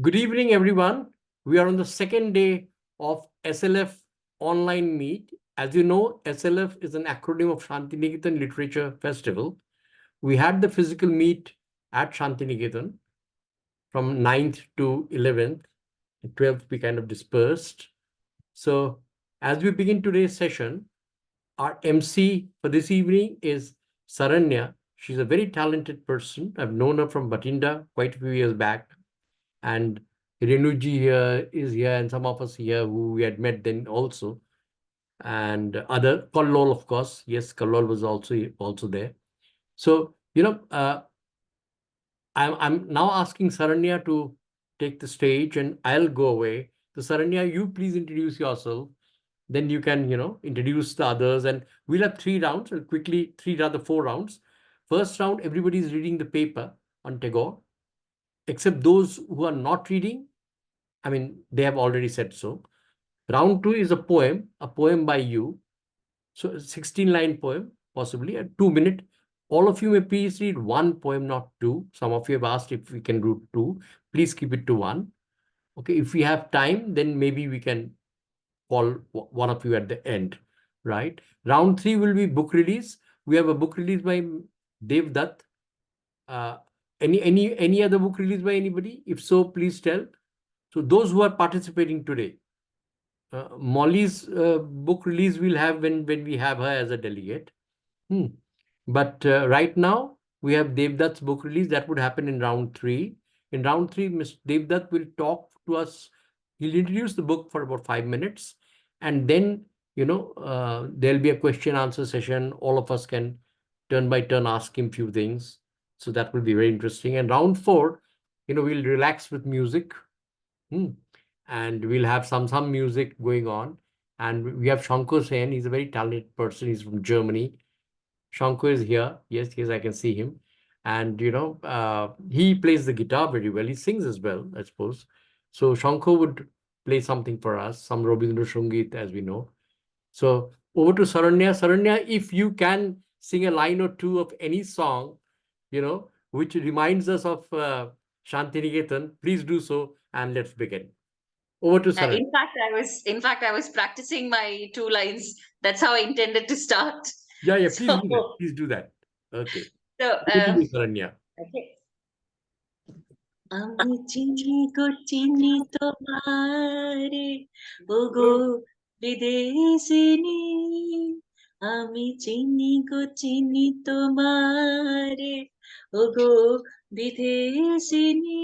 Good evening, everyone. We are on the second day of SLF online meet. As you know, SLF is an acronym of Shantiniketan Literature Festival. We had the physical meet at Shantiniketan from 9th to 11th. At 12th, we kind of dispersed. So as we begin today's session, our MC for this evening is Saranya. She's a very talented person. I've known her from Batinda quite a few years back. And Renuji here is here, and some of us here who we had met then also. And other Kallol, of course. Yes, Kallol was also there. So, I'm now asking Saranya to take the stage and I'll go away. So Saranya, you please introduce yourself. Then you can, introduce the others. And we'll have 3 rounds, quickly, rather 4 rounds. First round, everybody is reading the paper on Tagore, except those who are not reading. I mean, they have already said so. Round 2 is a poem by you. So 16-line poem, possibly a 2-minute. All of you may please read one poem, not two. Some of you have asked if we can do two. Please keep it to one. Okay, if we have time, then maybe we can call one of you at the end, right? Round 3 will be book release. We have a book release by Dev Dutt. Any other book release by anybody? If so, please tell. So those who are participating today, Molly's book release we'll have when we have her as a delegate. But right now, we have Devdutt's book release. That would happen in round 3. In round 3, Mr. Devdutt will talk to us. He'll introduce the book for about 5 minutes. And then, there'll be a question answer session. All of us can turn by turn ask him few things. So that will be very interesting. And round 4, we'll relax with music. And we'll have some music going on. And we have Shankar Sen. He's a very talented person. He's from Germany. Shankar is here. Yes, I can see him. And, he plays the guitar very well. He sings as well, I suppose. So Shankar would play something for us, some Rabindra Shungit, as we know. So over to Saranya. Saranya, if you can sing a line or two of any song, which reminds us of Shantiniketan, please do so and let's begin. Over to Saranya. In fact, I was practicing my 2 lines. That's how I intended to start. Yeah, please So, do that. Please do that. Okay. so Over to you, Saranya. okay. আমি চিনি গো চিনি তোমারে ওগো বিদেশিনী আমি চিনি গো চিনি তোমারে ওগো বিদেশিনী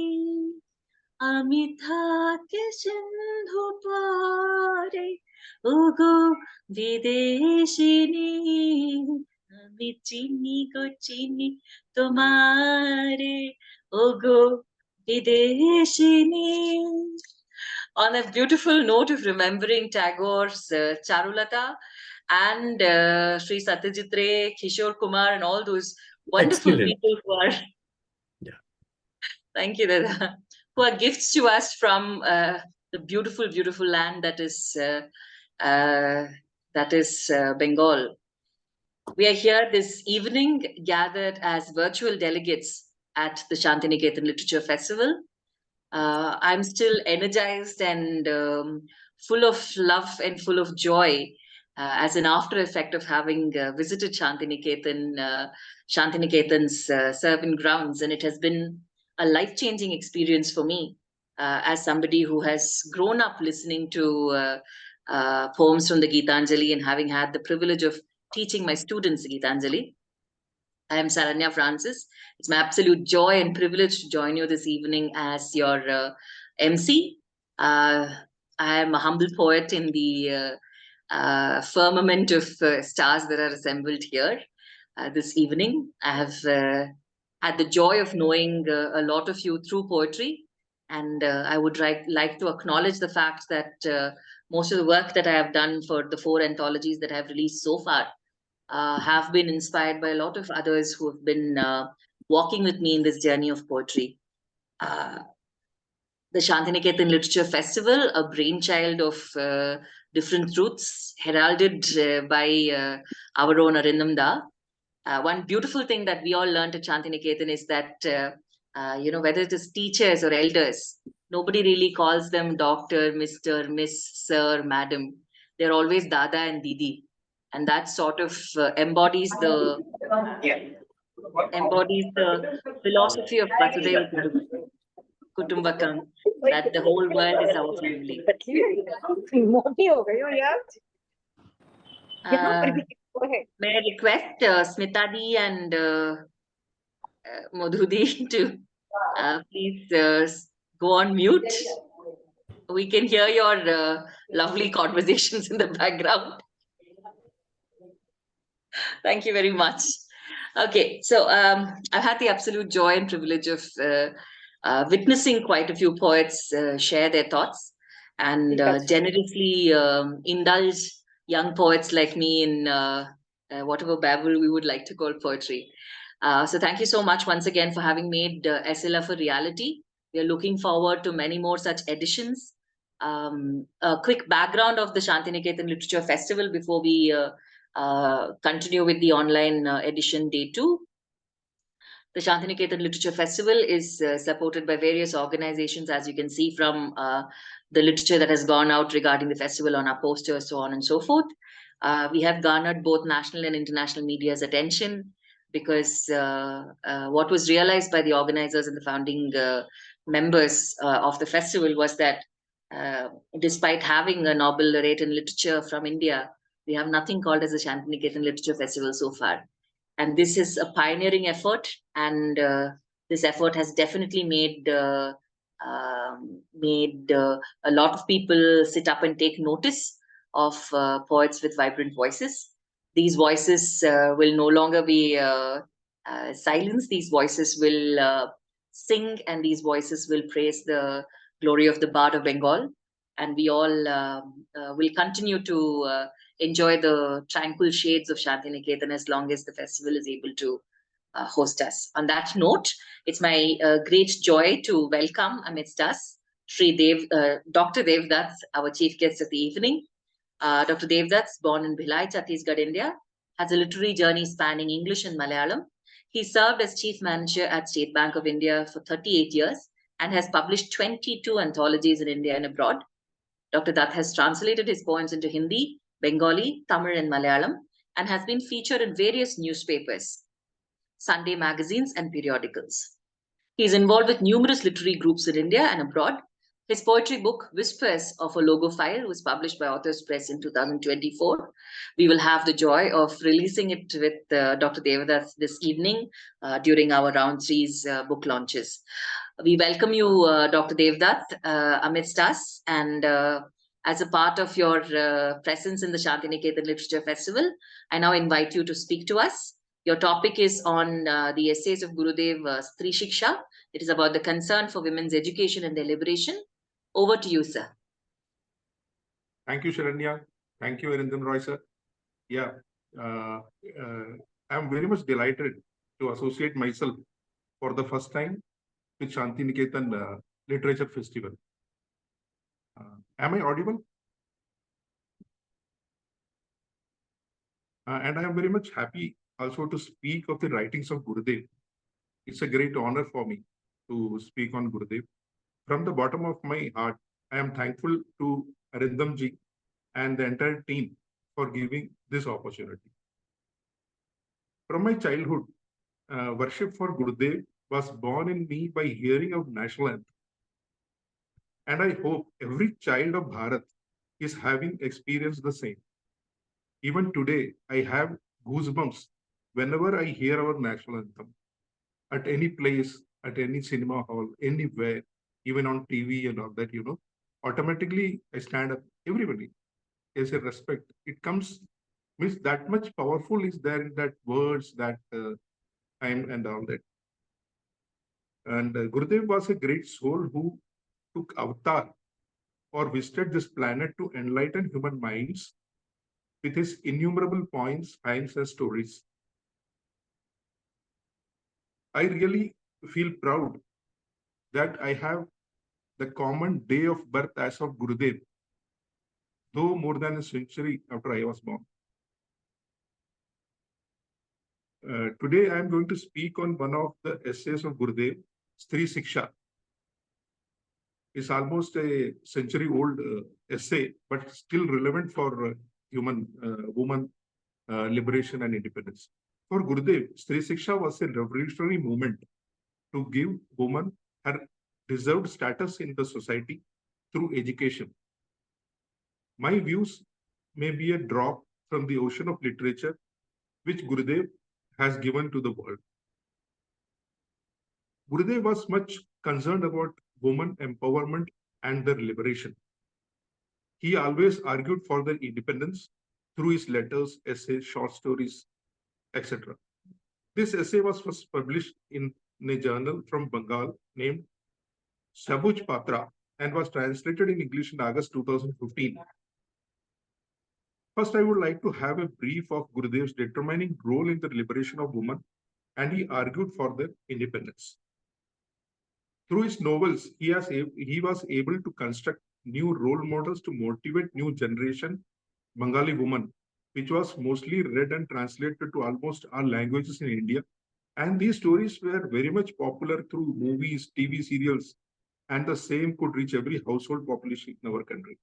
আমি থাকি সিন্ধু পারে ওগো বিদেশিনী আমি চিনি গো চিনি তোমারে ওগো বিদেশিনী. On a beautiful note of remembering Tagore's Charulata and Sri Satyajit Ray, Kishore Kumar, and all those wonderful Excellent. people who are, thank you, Dada, who are gifts to us from the beautiful, beautiful land that is Bengal. We are here this evening, gathered as virtual delegates at the Shantiniketan Literature Festival. I'm still energized and full of love and full of joy as an after effect of having visited Shantiniketan's serving grounds, and it has been a life-changing experience for me as somebody who has grown up listening to poems from the Gitanjali and having had the privilege of teaching my students Gitanjali. I am Saranya Francis. It's my absolute joy and privilege to join you this evening as your MC. I am a humble poet in the firmament of stars that are assembled here this evening. I have had the joy of knowing a lot of you through poetry, and I would like to acknowledge the fact that most of the work that I have done for the 4 anthologies that I have released so far have been inspired by a lot of others who have been walking with me in this journey of poetry. The Shantiniketan Literature Festival, a brainchild of different truths, heralded by our own Arindam Da. One beautiful thing that we all learned at Shantiniketan is that Whether it is teachers or elders, nobody really calls them doctor, Mr., Miss, Sir, Madam. They're always Dada and Didi. And that sort of embodies the philosophy of Vasudhaiva Kutumbakam, that the whole world is our family. May I request Smitadi and Madhudi to please go on mute. We can hear your lovely conversations in the background. Thank you very much. Okay, so I've had the absolute joy and privilege of witnessing quite a few poets share their thoughts and generously indulge young poets like me in whatever babble we would like to call poetry. So thank you so much once again for having made SLF a reality. We are looking forward to many more such editions. A quick background of the Shantiniketan Literature Festival before we continue with the online edition day 2. The Shantiniketan Literature Festival is supported by various organizations, as you can see from the literature that has gone out regarding the festival on our posters, so on and so forth. We have garnered both national and international media's attention because what was realized by the organizers and the founding members of the festival was that despite having a Nobel laureate in literature from India, we have nothing called as a Shantiniketan Literature Festival so far. And this is a pioneering effort, and this effort has definitely made a lot of people sit up and take notice of poets with vibrant voices. These voices will no longer be silenced. These voices will sing, and these voices will praise the glory of the Bard of Bengal. And we all will continue to enjoy the tranquil shades of Shantiniketan as long as the festival is able to host us. On that note, it's my great joy to welcome amidst us Dr. Devdutt, our chief guest of the evening. Dr. Devdutt, born in Bhilai, Chhattisgarh, India, has a literary journey spanning English and Malayalam. He served as chief manager at State Bank of India for 38 years and has published 22 anthologies in India and abroad. Dr. Dutt has translated his poems into Hindi, Bengali, Tamil, and Malayalam, and has been featured in various newspapers, Sunday magazines, and periodicals. He is involved with numerous literary groups in India and abroad. His poetry book, Whispers of a Logophile, was published by Authors Press in 2024. We will have the joy of releasing it with Dr. Devdutt this evening during our Round 3's book launches. We welcome you, Dr. Devdutt, amidst us, and as a part of your presence in the Shantiniketan Literature Festival, I now invite you to speak to us. Your topic is on the essays of Gurudev Stri Shiksha. It is about the concern for women's education and their liberation. Over to you, sir. Thank you, Sharanya. Thank you, Arindam Roy, sir. Yeah, I'm very much delighted to associate myself for the first time with Shantiniketan Literature Festival. Am I audible? And I am very much happy also to speak of the writings of Gurudev. It's a great honor for me to speak on Gurudev. From the bottom of my heart, I am thankful to Arindam ji and the entire team for giving this opportunity. From my childhood, worship for Gurudev was born in me by hearing of national anthem. And I hope every child of Bharat is having experienced the same. Even today, I have goosebumps whenever I hear our national anthem. At any place, at any cinema hall, anywhere, even on TV and all that, automatically I stand up. Everybody is a respect. It comes, means that much powerful is there in that words, that time and all that. And Gurudev was a great soul who took avatar or visited this planet to enlighten human minds with his innumerable poems, poems, and stories. I really feel proud that I have the common day of birth as of Gurudev, though more than a century after I was born. Today I am going to speak on one of the essays of Gurudev, Stri Siksha is almost a century-old essay, but still relevant for woman liberation and independence. For Gurudev, Stri Siksha was a revolutionary movement to give women her deserved status in the society through education. My views may be a drop from the ocean of literature which Gurudev has given to the world. Gurudev was much concerned about women empowerment and their liberation. He always argued for their independence through his letters, essays, short stories, etc. This essay was first published in a journal from Bengal named Sabuj Patra and was translated in English in August 2015. First, I would like to have a brief of Gurudev's determining role in the liberation of women, and he argued for their independence. Through his novels, he was able to construct new role models to motivate new generation Bengali women, which was mostly read and translated to almost all languages in India. And these stories were very much popular through movies, TV serials, and the same could reach every household population in our country.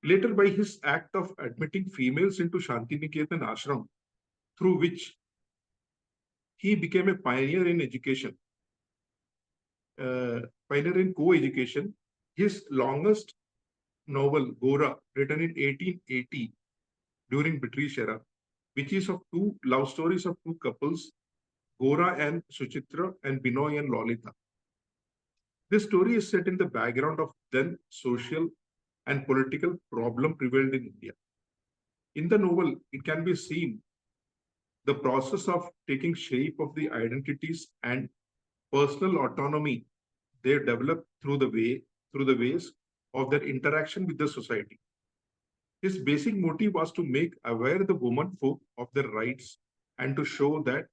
Later, by his act of admitting females into Shantiniketan ashram, through which he became a pioneer in education, pioneer in co-education, his longest novel, Gora, written in 1880 during British era, which is of two love stories of two couples, Gora and Suchitra and Binoy and Lolita. This story is set in the background of then social and political problem prevailed in India. In the novel, it can be seen the process of taking shape of the identities and personal autonomy they develop through the ways of their interaction with the society. His basic motive was to make aware the women folk of their rights and to show that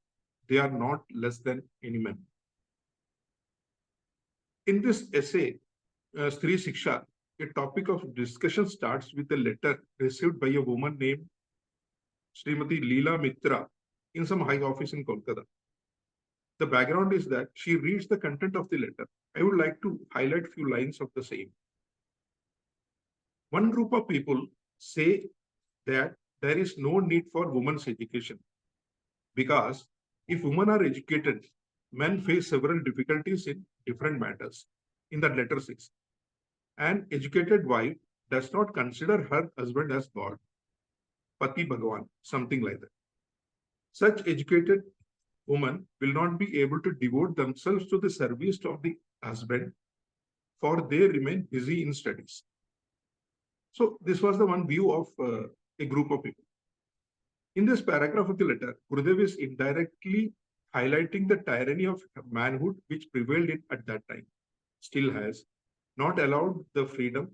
they are not less than any man. In this essay, Stri Siksha, a topic of discussion starts with a letter received by a woman named Srimati Leela Mitra in some high office in Kolkata. The background is that she reads the content of the letter. I would like to highlight a few lines of the same. One group of people say that there is no need for women's education because if women are educated, men face several difficulties in different matters. In that letter 6, an educated wife does not consider her husband as God, Pati Bhagavan, something like that. Such educated women will not be able to devote themselves to the service of the husband, for they remain busy in studies. So this was the one view of a group of people. In this paragraph of the letter, Gurudev is indirectly highlighting the tyranny of manhood which prevailed at that time, still has, not allowed the freedom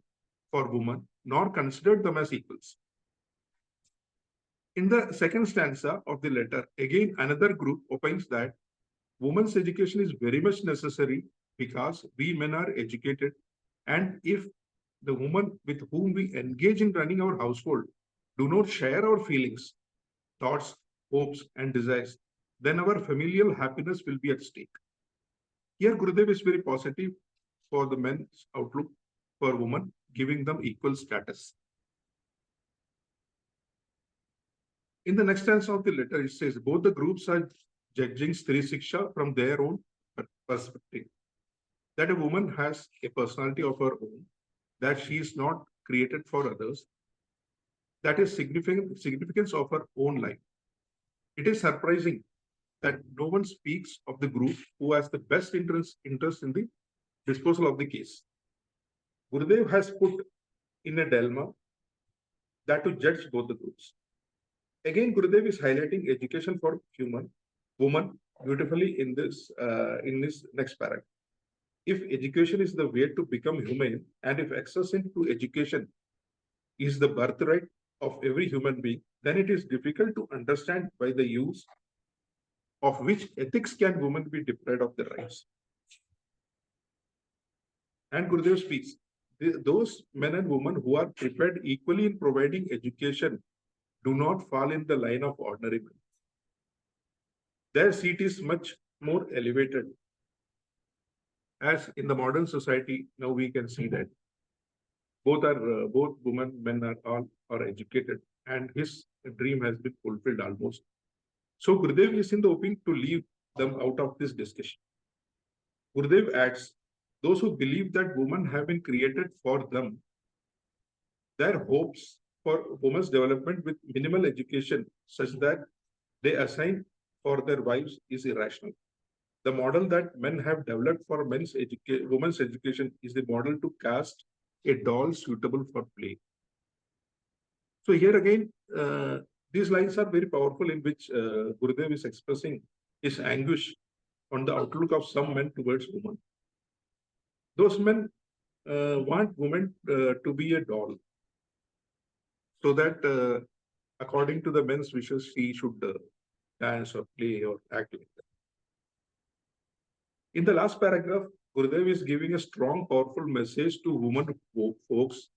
for women, nor considered them as equals. In the second stanza of the letter, again another group opines that women's education is very much necessary because we men are educated, and if the women with whom we engage in running our household do not share our feelings, thoughts, hopes, and desires, then our familial happiness will be at stake. Here, Gurudev is very positive for the men's outlook for women, giving them equal status. In the next stanza of the letter, it says both the groups are judging Stri Siksha from their own perspective. That a woman has a personality of her own, that she is not created for others, that is significance of her own life. It is surprising that no one speaks of the group who has the best interest in the disposal of the case. Gurudev has put in a dilemma that to judge both the groups. Again, Gurudev is highlighting education for woman beautifully in this next paragraph. If education is the way to become human, and if access into education is the birthright of every human being, then it is difficult to understand by the use of which ethics can women be deprived of their rights. And Gurudev speaks, those men and women who are prepared equally in providing education do not fall in the line of ordinary men. Their seat is much more elevated As in the modern society, now we can see that both women, men are educated, and his dream has been fulfilled almost. So Gurudev is in the opening to leave them out of this discussion. Gurudev adds, those who believe that women have been created for them, their hopes for women's development with minimal education, such that they assign for their wives, is irrational. The model that men have developed for women's education is the model to cast a doll suitable for play. So here again, these lines are very powerful, in which Gurudev is expressing his anguish on the outlook of some men towards women. Those men want women to be a doll, so that according to the men's wishes, she should dance or play or act like that. In the last paragraph, Gurudev is giving a strong, powerful message to women folks.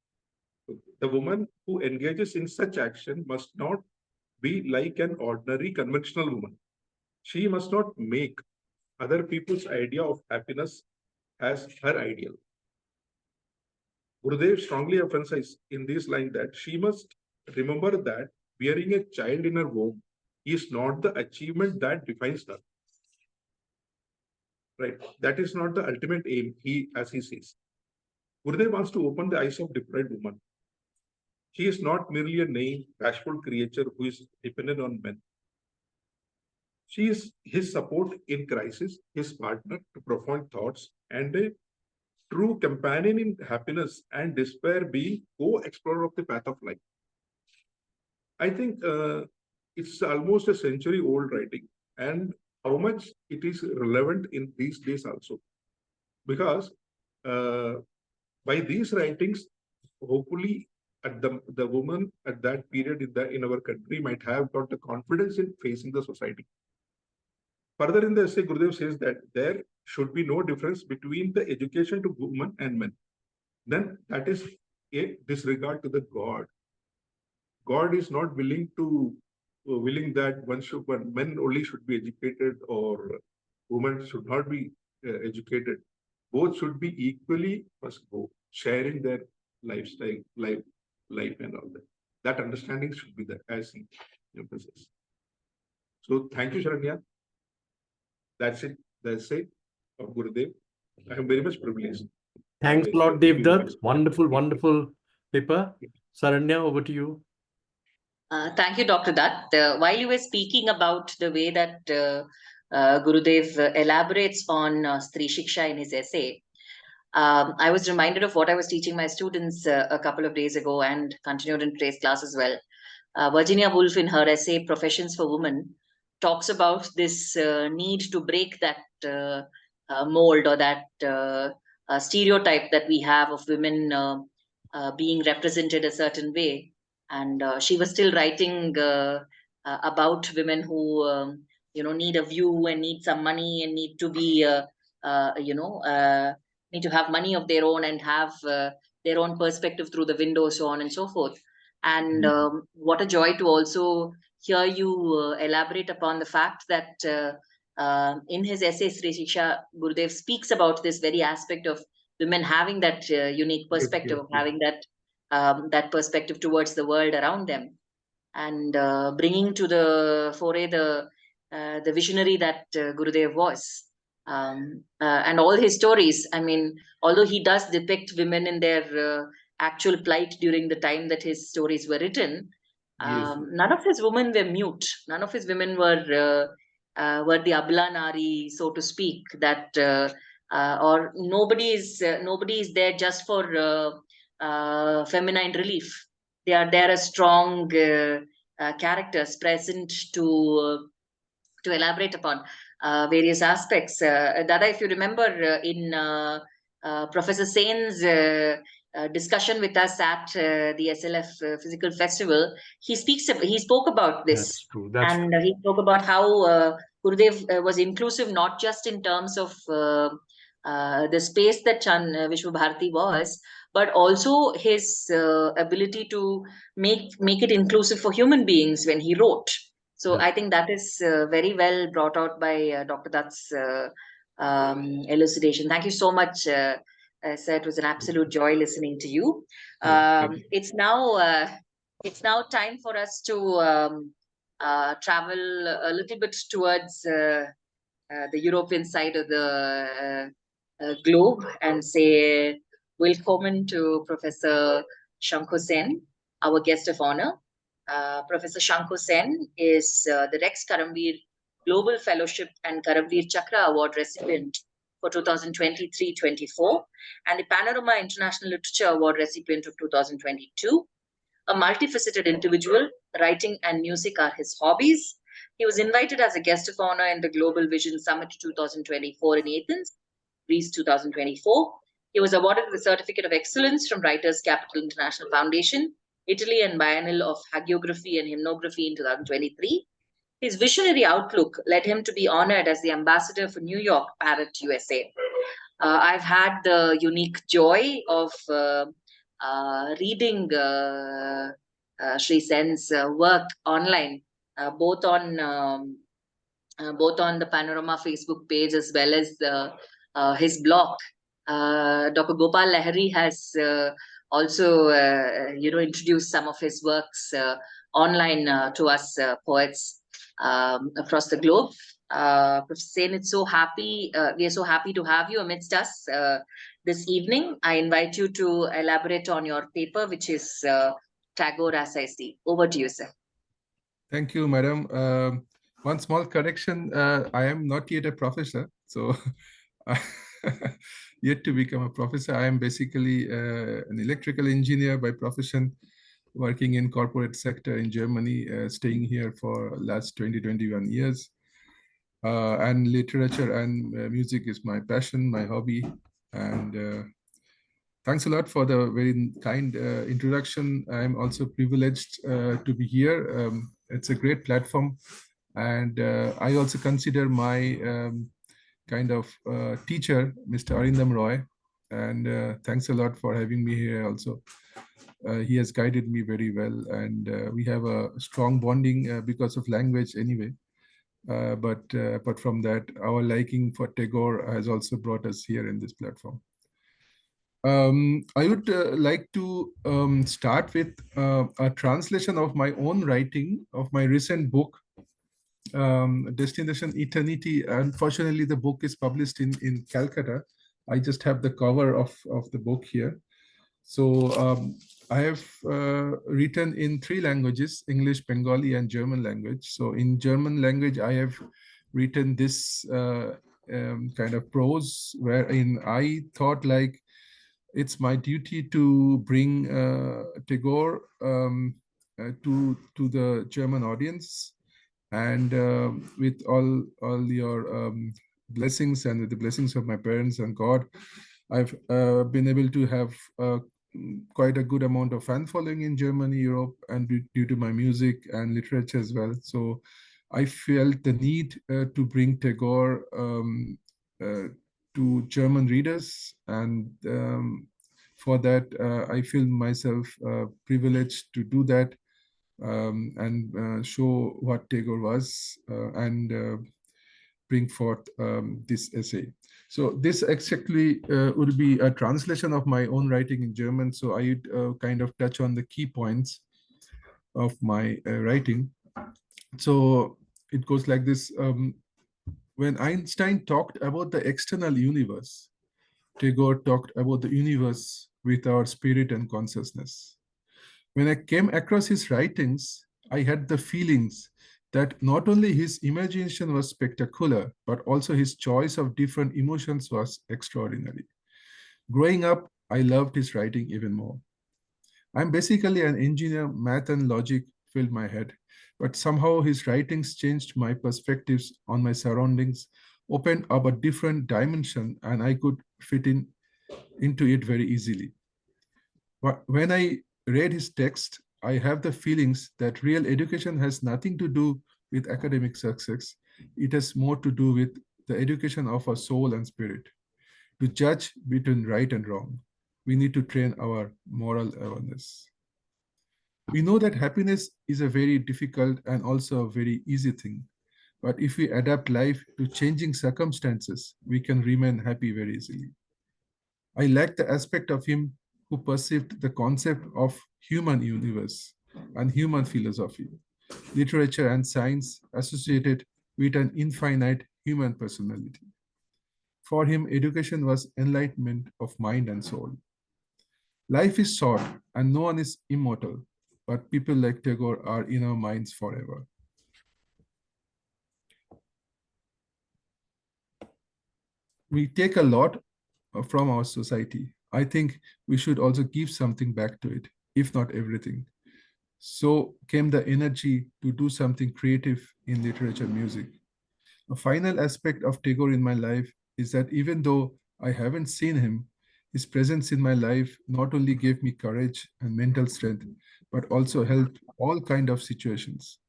The woman who engages in such action must not be like an ordinary conventional woman. She must not make other people's idea of happiness as her ideal. Gurudev strongly emphasizes in this line that she must remember that bearing a child in her womb is not the achievement that defines her. Right? That is not the ultimate aim, as he says. Gurudev wants to open the eyes of deprived woman. She is not merely a naive, bashful creature who is dependent on men. She is his support in crisis, his partner to profound thoughts, and a true companion in happiness and despair, being co-explorer of the path of life. I think it's almost a century-old writing, and how much it is relevant in these days also. Because by these writings, hopefully, the woman at that period in our country might have got the confidence in facing the society. Further in the essay, Gurudev says that there should be no difference between the education to women and men. Then that is a disregard to the God. God is not willing that men only should be educated, or women should not be educated. Both should be equally must go, sharing their lifestyle, life and all that. That understanding should be there, as he emphasizes. So thank you, Sharanya. That's it. That's it of Gurudev. I am very much privileged. Thanks a lot, Devdutt. Wonderful, wonderful paper. Saranya, over to you. Thank you, Dr. Dutt. While you were speaking about the way that Gurudev elaborates on Stri Shiksha in his essay, I was reminded of what I was teaching my students a couple of days ago, and continued in today's class as well. Virginia Woolf, in her essay Professions for Women, talks about this need to break that mold, or that stereotype that we have of women being represented a certain way. And she was still writing about women who need a view and need some money and need to be need to have money of their own and have their own perspective through the window, so on and so forth. And what a joy to also hear you elaborate upon the fact that in his essay Sri Shiksha, Gurudev speaks about this very aspect of women having that unique perspective, of having that perspective towards the world around them, and bringing to the foray the visionary that Gurudev was. And all his stories, I mean, although he does depict women in their actual plight during the time that his stories were written, none of his women were mute. None of his women were the Abla Nari, so to speak, that or nobody is there just for feminine relief. They are there as strong characters present to elaborate upon various aspects. Dada, if you remember, in Professor Sen's discussion with us at the SLF Physical Festival, he spoke about this. That's true. And he spoke about how Gurudev was inclusive, not just in terms of the space that Vishwa Bharati was, but also his ability to make it inclusive for human beings when he wrote. So I think that is very well brought out by Dr. Dutt's elucidation. Thank you so much, sir. It was an absolute joy listening to you. It's now time for us to travel a little bit towards the European side of the globe and say welcome to Professor Shankhu Sen, our guest of honor. Professor Shankhu Sen is the Rex Karamveer Global Fellowship and Karamveer Chakra Award recipient for 2023-24 and the Panorama International Literature Award recipient of 2022. A multifaceted individual, writing and music are his hobbies. He was invited as a guest of honor in the Global Vision Summit 2024 in Athens, Greece 2024. He was awarded the Certificate of Excellence from Writers Capital International Foundation, Italy, and Biennial of Hagiography and Hymnography in 2023. His visionary outlook led him to be honored as the ambassador for New York Parrot, USA. I've had the unique joy of reading Sri Sen's work online, both on the Panorama Facebook page as well as his blog. Dr. Gopal Lahiri has also, introduced some of his works online to us poets across the globe. Professor Sen, we are so happy to have you amidst us this evening. I invite you to elaborate on your paper, which is Tagore as I See. Over to you, sir. Thank you, madam. One small correction, I am not yet a professor, so yet to become a professor. I am basically an electrical engineer by profession, working in corporate sector in Germany, staying here for last 21 years. And literature and music is my passion, my hobby. And thanks a lot for the very kind introduction. I'm also privileged to be here. It's a great platform. And I also consider my kind of teacher, Mr. Arindam Roy. And thanks a lot for having me here also. He has guided me very well. And we have a strong bonding because of language anyway. But from that, our liking for Tagore has also brought us here in this platform. I would like to start with a translation of my own writing of my recent book, Destination Eternity. Unfortunately, the book is published in Calcutta. I just have the cover of the book here. So I have written in 3 languages, English, Bengali, and German language. So in German language, I have written this kind of prose, wherein I thought like it's my duty to bring Tagore to the German audience. And with all your blessings and with the blessings of my parents and God, I've been able to have quite a good amount of fan following in Germany, Europe, and due to my music and literature as well. So I felt the need to bring Tagore to German readers. And for that, I feel myself privileged to do that and show what Tagore was and bring forth this essay. So this exactly would be a translation of my own writing in German. So I would kind of touch on the key points of my writing. So it goes like this. When Einstein talked about the external universe, Tagore talked about the universe with our spirit and consciousness. When I came across his writings, I had the feelings that not only his imagination was spectacular, but also his choice of different emotions was extraordinary. Growing up, I loved his writing even more. I'm basically an engineer, math and logic filled my head, but somehow his writings changed my perspectives on my surroundings, opened up a different dimension, and I could fit into it very easily. When I read his text, I have the feelings that real education has nothing to do with academic success. It has more to do with the education of our soul and spirit. To judge between right and wrong, we need to train our moral awareness. We know that happiness is a very difficult and also a very easy thing. But if we adapt life to changing circumstances, we can remain happy very easily. I like the aspect of him who perceived the concept of human universe and human philosophy, literature and science associated with an infinite human personality. For him, education was enlightenment of mind and soul. Life is short and no one is immortal, but people like Tagore are in our minds forever. We take a lot from our society. I think we should also give something back to it, if not everything. So came the energy to do something creative in literature music. A final aspect of Tagore in my life is that even though I haven't seen him, his presence in my life not only gave me courage and mental strength, but also helped all kind of situations.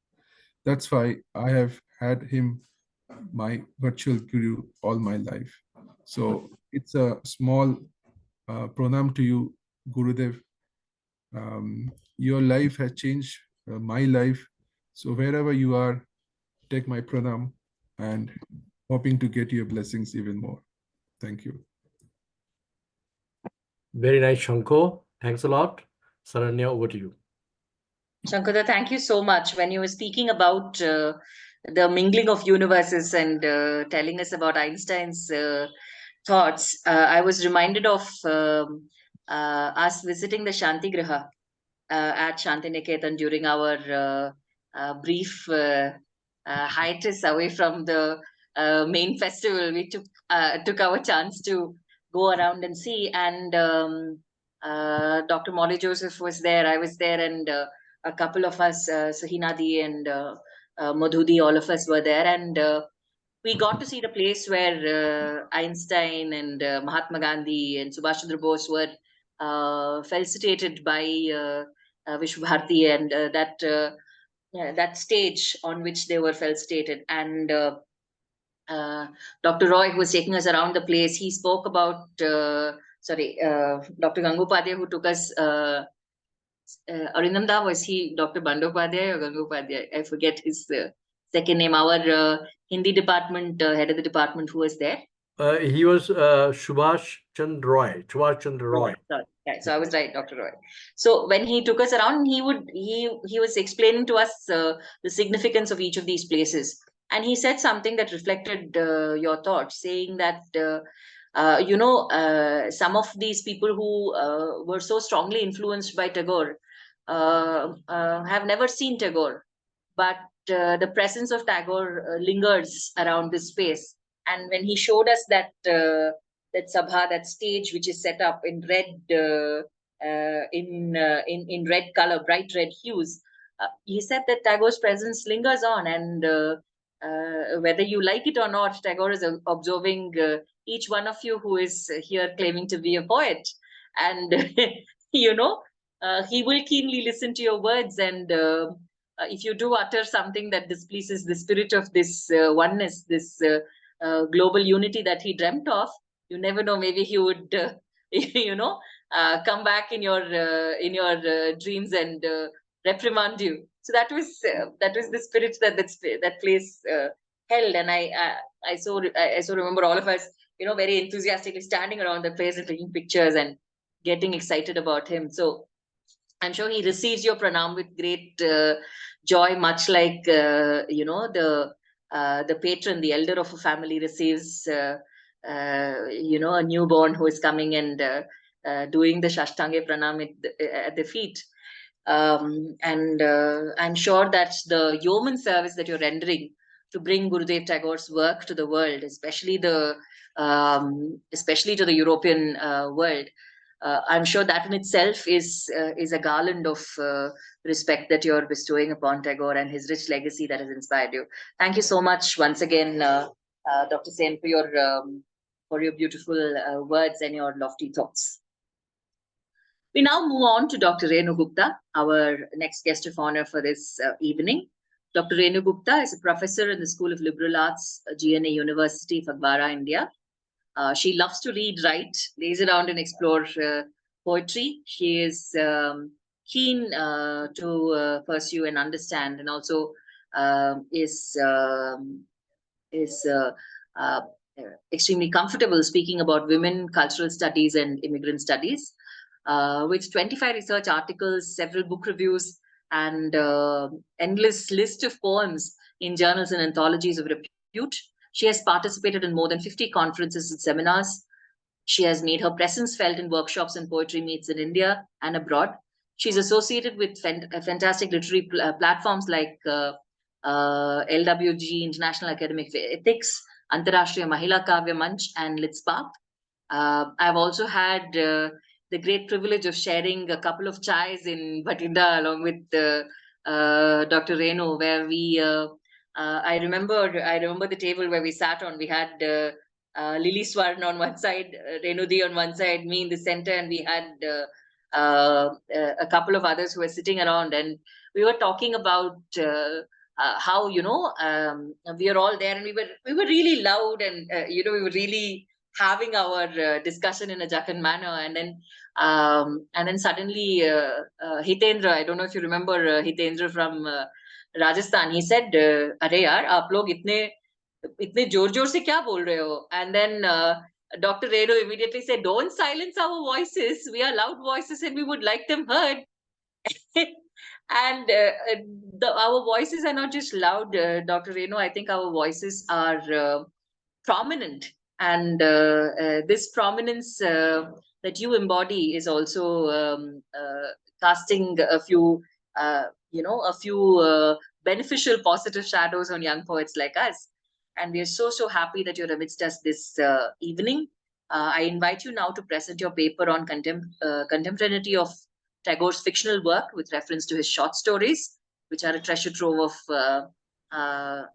That's why I have had him my virtual guru all my life. So it's a small pranam to you, Gurudev. Your life has changed my life. So wherever you are, take my pranam and hoping to get your blessings even more. Thank you. Very nice, Shanko. Thanks a lot. Saranya, over to you. Shankara, thank you so much. When you were speaking about the mingling of universes and telling us about Einstein's thoughts, I was reminded of us visiting the Shantigriha at Shantiniketan during our brief hiatus away from the main festival. We took our chance to go around and see, and Dr. Molly Joseph was there. I was there, and a couple of us, Sahinadi and Madhudi, all of us were there, and we got to see the place where Einstein and Mahatma Gandhi and Subhash Chandra Bose were felicitated by Vishwabharati, and that stage on which they were felicitated. And Dr. Roy, who was taking us around the place, he spoke about, Dr. Gangopadhyay, who took us, Arindam Da, was he Dr. Bandopadhyay or Gangopadhyay? I forget his second name. Our Hindi department, head of the department, who was there. He was Subhash Chandra Roy. Subhash Chandra Roy. Right, so I was right, Dr. Roy. So when he took us around, he was explaining to us the significance of each of these places, and he said something that reflected your thoughts, saying that some of these people who were so strongly influenced by Tagore have never seen Tagore, but the presence of Tagore lingers around this space. And when he showed us that that sabha, that stage which is set up in red, in red color, bright red hues, he said that Tagore's presence lingers on, and whether you like it or not, Tagore is observing each one of you who is here claiming to be a poet, and he will keenly listen to your words, and if you do utter something that displeases the spirit of this oneness, this global unity that he dreamt of, you never know, maybe he would come back in your dreams and reprimand you. So that was the spirit that place held. And I so remember all of us very enthusiastically standing around the place and taking pictures and getting excited about him. So I'm sure he receives your pranam with great joy, much like the patron, the elder of a family, receives a newborn who is coming and doing the Shashtange pranam at the feet. And I'm sure that the yeoman service that you're rendering to bring Gurudev Tagore's work to the world, especially to the European world, I'm sure that in itself is a garland of respect that you're bestowing upon Tagore and his rich legacy that has inspired you. Thank you so much once again, Dr. Sen, for your beautiful words and your lofty thoughts. We now move on to Dr. Renu Gupta, our next guest of honor for this evening. Dr. Renu Gupta is a professor in the School of Liberal Arts, GNA University, Phagwara, India. She loves to read, write, laze around and explore poetry. She is keen to pursue and understand and also is uh, extremely comfortable speaking about women, cultural studies, and immigrant studies. With 25 research articles, several book reviews, and endless list of poems in journals and anthologies of repute, she has participated in more than 50 conferences and seminars. She has made her presence felt in workshops and poetry meets in India and abroad. She's associated with fantastic literary platforms like LWG, International Academic for Ethics, Antarashtriya Mahila Kavya Manch, and Litspark. I've also had the great privilege of sharing a couple of chais in Bhatinda along with Dr. Renu, where we I remember the table where we sat on. We had Lily Swarn on one side, Renudi on one side, me in the center, and we had a couple of others who were sitting around, and we were talking about how we are all there, and we were really loud, and we were really having our discussion in a jackan manner, and then suddenly Hitendra, I don't know if you remember Hitendra from Rajasthan, he said, "Arey yaar, aap log itne जोर जोर से क्या बोल रहे हो?" And then Dr. Renu immediately said, "Don't silence our voices. We are loud voices and we would like them heard." And our voices are not just loud, Dr. Renu. I think our voices are prominent. And this prominence that you embody is also casting a few, beneficial, positive shadows on young poets like us. And we are so happy that you're amidst us this evening. I invite you now to present your paper on contemporaneity of Tagore's fictional work with reference to his short stories, which are a treasure trove of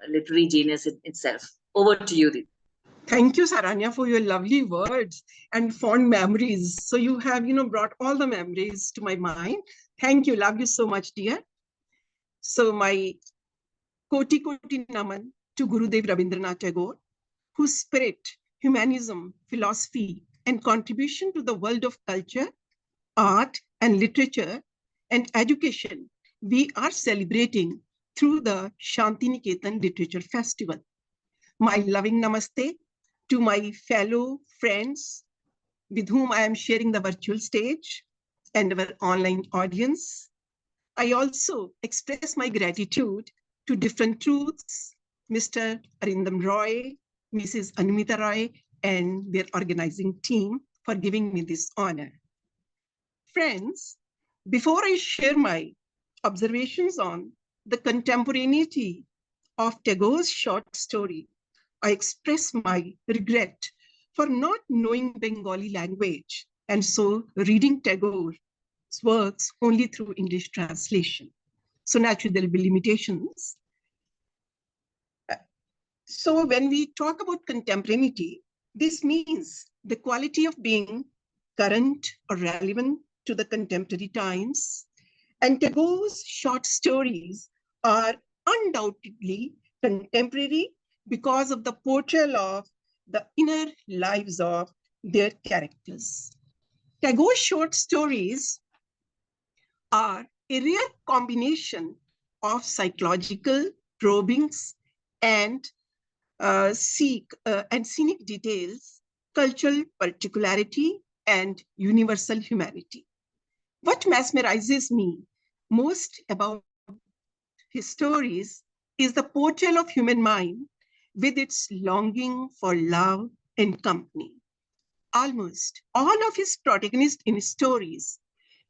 literary genius itself. Over to you, Deep. Thank you, Saranya, for your lovely words and fond memories. So you have, brought all the memories to my mind. Thank you. Love you so much, dear. So my koti naman to Gurudev Rabindranath Tagore, whose spirit, humanism, philosophy, and contribution to the world of culture, art, and literature, and education we are celebrating through the Shantiniketan Literature Festival. My loving namaste to my fellow friends with whom I am sharing the virtual stage and our online audience. I also express my gratitude to Different Truths, Mr. Arindam Roy, Mrs. Anumita Roy, and their organizing team for giving me this honor. Friends, before I share my observations on the contemporaneity of Tagore's short story, I express my regret for not knowing Bengali language and so reading Tagore's works only through English translation. So naturally there will be limitations. So when we talk about contemporaneity, this means the quality of being current or relevant to the contemporary times. And Tagore's short stories are undoubtedly contemporary because of the portrayal of the inner lives of their characters. Tagore's short stories are a rare combination of psychological probings and scenic details, cultural particularity, and universal humanity. What mesmerizes me most about his stories is the portrayal of human mind with its longing for love and company. Almost all of his protagonists in his stories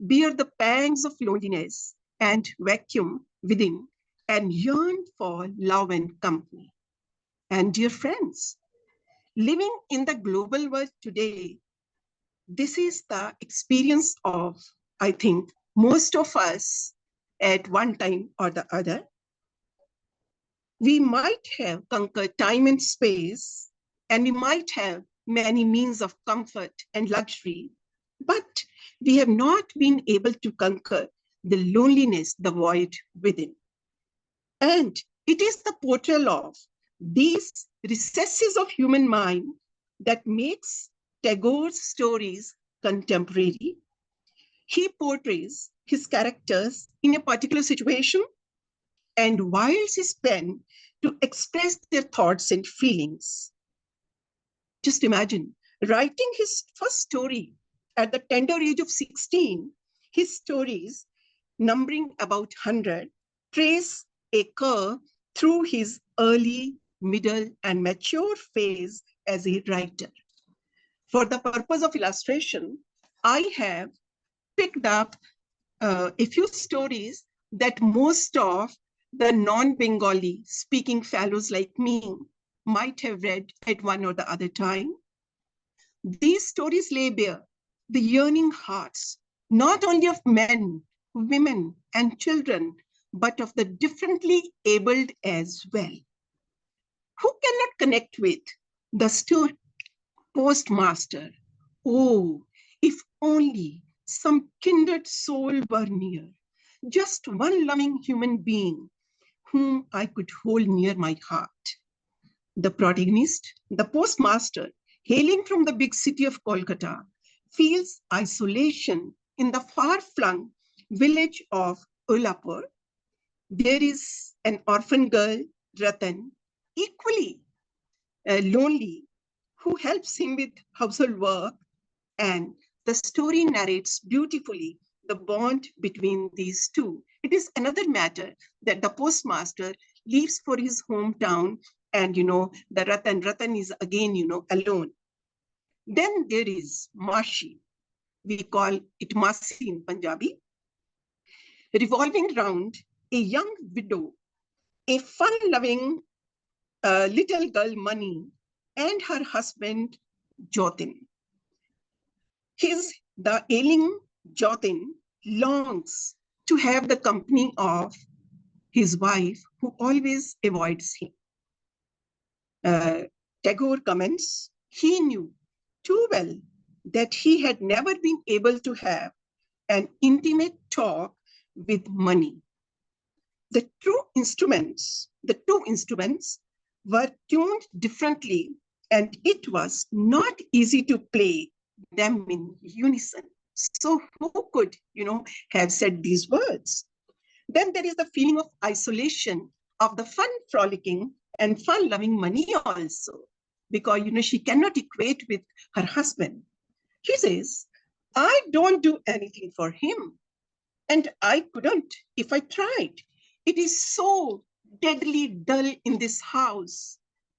bear the pangs of loneliness and vacuum within and yearn for love and company. And dear friends, living in the global world today, this is the experience of, I think, most of us at one time or the other. We might have conquered time and space, and we might have many means of comfort and luxury, but we have not been able to conquer the loneliness, the void within. And it is the portrayal of these recesses of human mind that makes Tagore's stories contemporary. He portrays his characters in a particular situation and wields his pen to express their thoughts and feelings. Just imagine, writing his first story at the tender age of 16, his stories, numbering about 100, trace a curve through his early, middle, and mature phase as a writer. For the purpose of illustration, I have picked up a few stories that most of the non-Bengali speaking fellows like me might have read at one or the other time. These stories lay bare the yearning hearts, not only of men, women, and children, but of the differently abled as well. Who cannot connect with the postmaster? Oh, if only some kindred soul were near, just one loving human being whom I could hold near my heart. The protagonist, the postmaster, hailing from the big city of Kolkata, feels isolation in the far-flung village of Ulapur. There is an orphan girl, Ratan, equally lonely, who helps him with household work, and the story narrates beautifully the bond between these two. It is another matter that the postmaster leaves for his hometown, and the Ratan is again alone. Then there is Mashi, we call it Masi in Punjabi, revolving round a young widow, a fun-loving little girl Mani, and her husband Jotin. The ailing Jotin longs to have the company of his wife, who always avoids him. Tagore comments, he knew too well that he had never been able to have an intimate talk with money. The two instruments were tuned differently, and it was not easy to play them in unison. So who could, have said these words? Then there is the feeling of isolation of the fun frolicking and fun-loving Mani also, because, she cannot equate with her husband. She says, I don't do anything for him, and I couldn't if I tried. It is so deadly dull in this house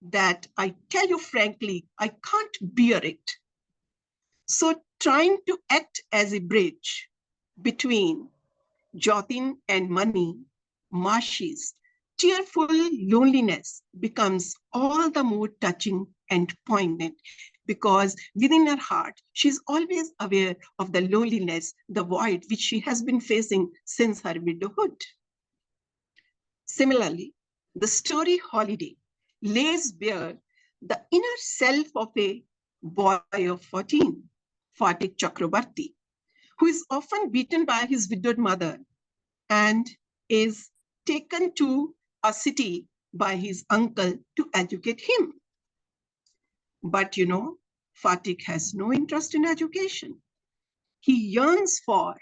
that I tell you frankly, I can't bear it. So trying to act as a bridge between Jotin and Mani, Mashi's tearful loneliness becomes all the more touching and poignant, because within her heart, she's always aware of the loneliness, the void which she has been facing since her widowhood. Similarly, the story Holiday lays bare the inner self of a boy of 14, Fatik Chakrabarti, who is often beaten by his widowed mother and is taken to a city by his uncle to educate him. But Fatik has no interest in education. He yearns for,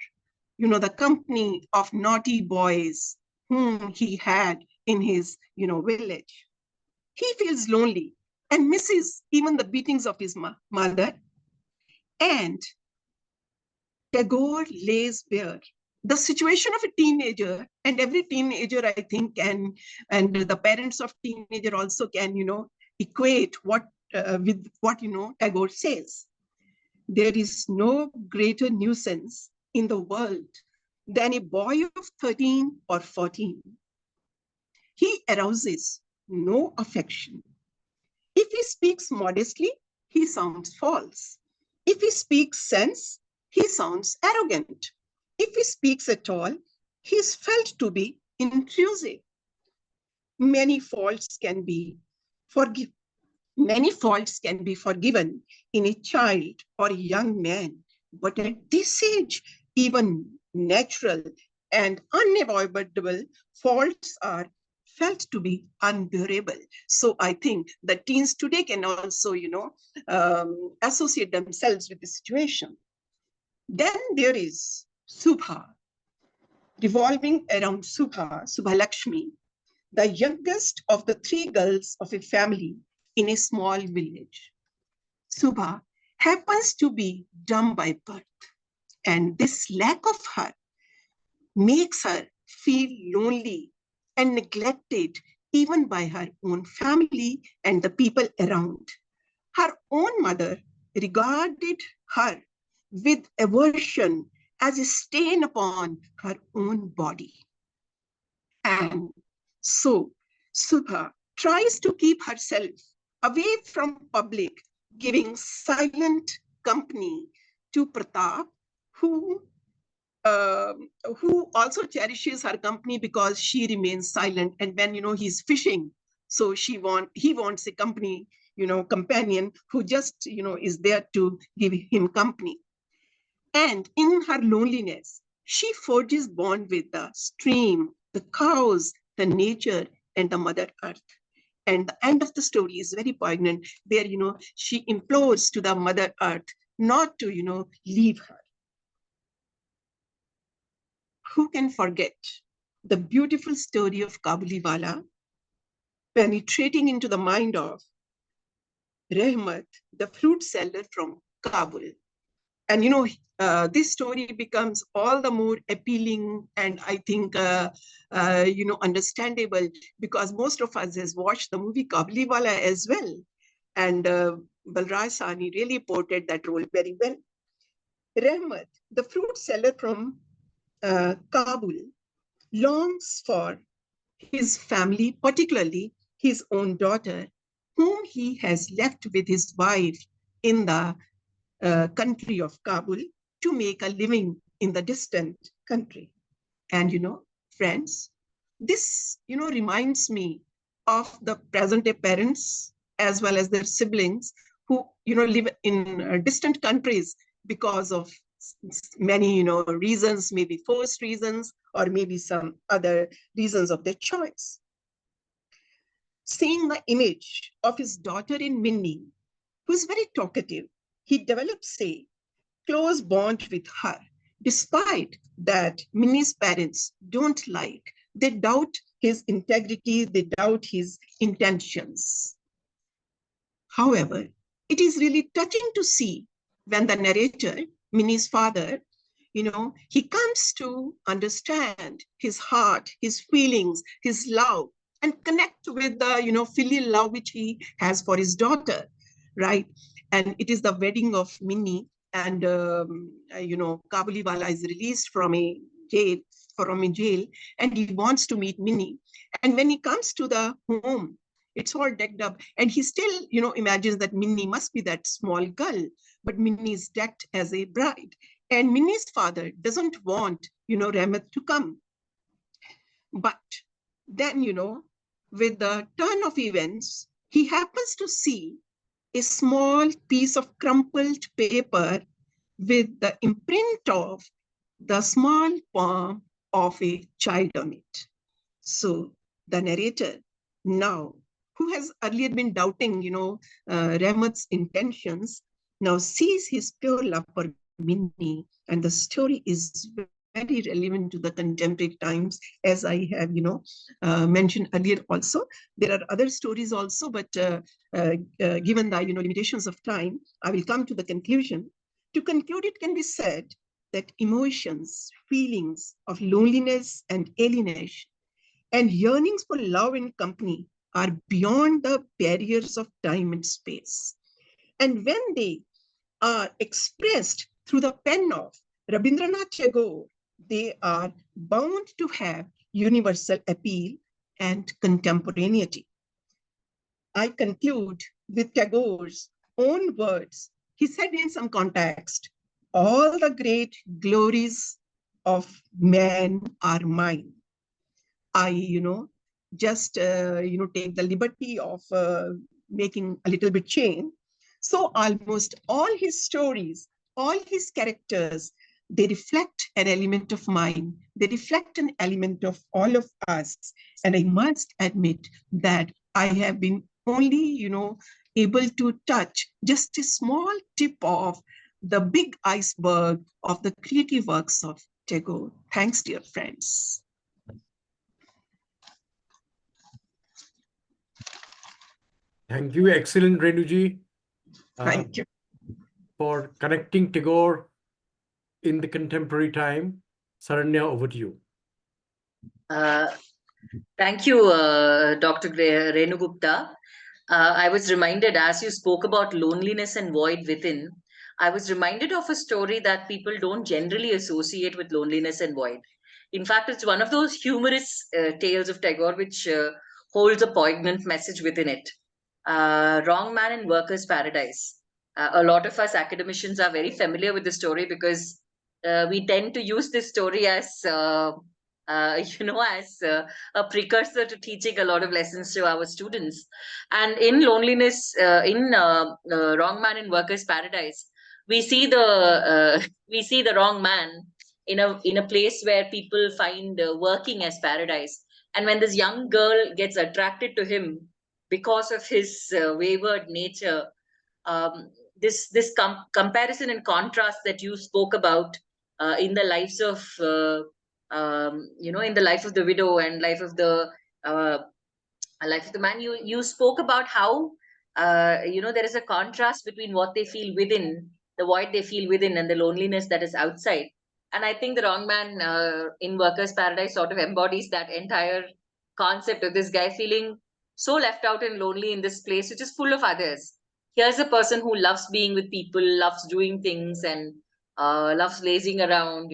the company of naughty boys whom he had in his, village. He feels lonely and misses even the beatings of his mother. And Tagore lays bare the situation of a teenager, and every teenager, I think, and the parents of teenager also can, equate with what, Tagore says. There is no greater nuisance in the world than a boy of 13 or 14. He arouses no affection. If he speaks modestly, he sounds false. If he speaks sense, he sounds arrogant. If he speaks at all, he is felt to be intrusive. Many faults can be forgiven in a child or a young man, but at this age, even natural and unavoidable faults are felt to be unbearable. So I think that teens today can also, associate themselves with the situation. Then there is Subha, revolving around Subhalakshmi, the youngest of the 3 girls of a family in a small village. Subha happens to be dumb by birth, and this lack of her makes her feel lonely and neglected even by her own family and the people around. Her own mother regarded her with aversion as a stain upon her own body. And so Subha tries to keep herself away from public, giving silent company to Pratap, who also cherishes her company because she remains silent. And when he's fishing, so he wants a companion who just is there to give him company. And in her loneliness, she forges bond with the stream, the cows, the nature, and the Mother Earth. And the end of the story is very poignant. There, she implores to the Mother Earth not to, leave her. Who can forget the beautiful story of Kabuliwala penetrating into the mind of Rehmat, the fruit seller from Kabul? And this story becomes all the more appealing and I think understandable because most of us has watched the movie Kabuliwala as well, and Balraj Sahni really portrayed that role very well. Rehmat, the fruit seller from Kabul, longs for his family, particularly his own daughter, whom he has left with his wife in the country of Kabul to make a living in the distant country. And friends, this reminds me of the present day parents as well as their siblings who live in distant countries because of many reasons, maybe forced reasons or maybe some other reasons of their choice. Seeing the image of his daughter in Minnie, who is very talkative, he develops a close bond with her, despite that Minnie's parents don't like. They doubt his integrity, they doubt his intentions. However, it is really touching to see when the narrator, Minnie's father, he comes to understand his heart, his feelings, his love, and connect with the, filial love which he has for his daughter, right? And it is the wedding of Minnie, and Kabuliwala is released from a jail, and he wants to meet Minnie. And when he comes to the home, it's all decked up, and he still imagines that Minnie must be that small girl, but Minnie is decked as a bride. And Minnie's father doesn't want Rehmat to come. But then with the turn of events, he happens to see a small piece of crumpled paper with the imprint of the small palm of a child on it. So the narrator now, who has earlier been doubting, Rehmat's intentions, now sees his pure love for Minnie, and the story is very relevant to the contemporary times, as I have, mentioned earlier. Also, there are other stories also, but given the limitations of time, I will come to the conclusion. To conclude, it can be said that emotions, feelings of loneliness and alienation, and yearnings for love and company are beyond the barriers of time and space. And when they are expressed through the pen of Rabindranath Tagore, they are bound to have universal appeal and contemporaneity. I conclude with Tagore's own words. He said in some context, all the great glories of man are mine. I, just, take the liberty of making a little bit change. So almost all his stories, all his characters, they reflect an element of mine. They reflect an element of all of us. And I must admit that I have been only, able to touch just a small tip of the big iceberg of the creative works of Tagore. Thanks, dear friends. Thank you. Excellent, Renuji, Thank you. for connecting Tagore in the contemporary time. Saranya, over to you. Thank you, Dr. Renu Gupta. I was reminded, as you spoke about loneliness and void within, I was reminded of a story that people don't generally associate with loneliness and void. In fact, it's one of those humorous tales of Tagore which holds a poignant message within it. Wrong Man in Workers' Paradise. A lot of us academicians are very familiar with the story because we tend to use this story as as a precursor to teaching a lot of lessons to our students. And in loneliness, in Wrong Man in Workers' Paradise, we see the wrong man in a place where people find working as paradise. And when this young girl gets attracted to him because of his wayward nature, this comparison and contrast that you spoke about in the lives of in the life of the widow and uh, life of the man, you spoke about how there is a contrast between what they feel within, the void they feel within, and the loneliness that is outside. And I think the Wrong Man in Workers' Paradise sort of embodies that entire concept of this guy feeling so left out and lonely in this place which is full of others. Here's a person who loves being with people, loves doing things, and loves lazing around,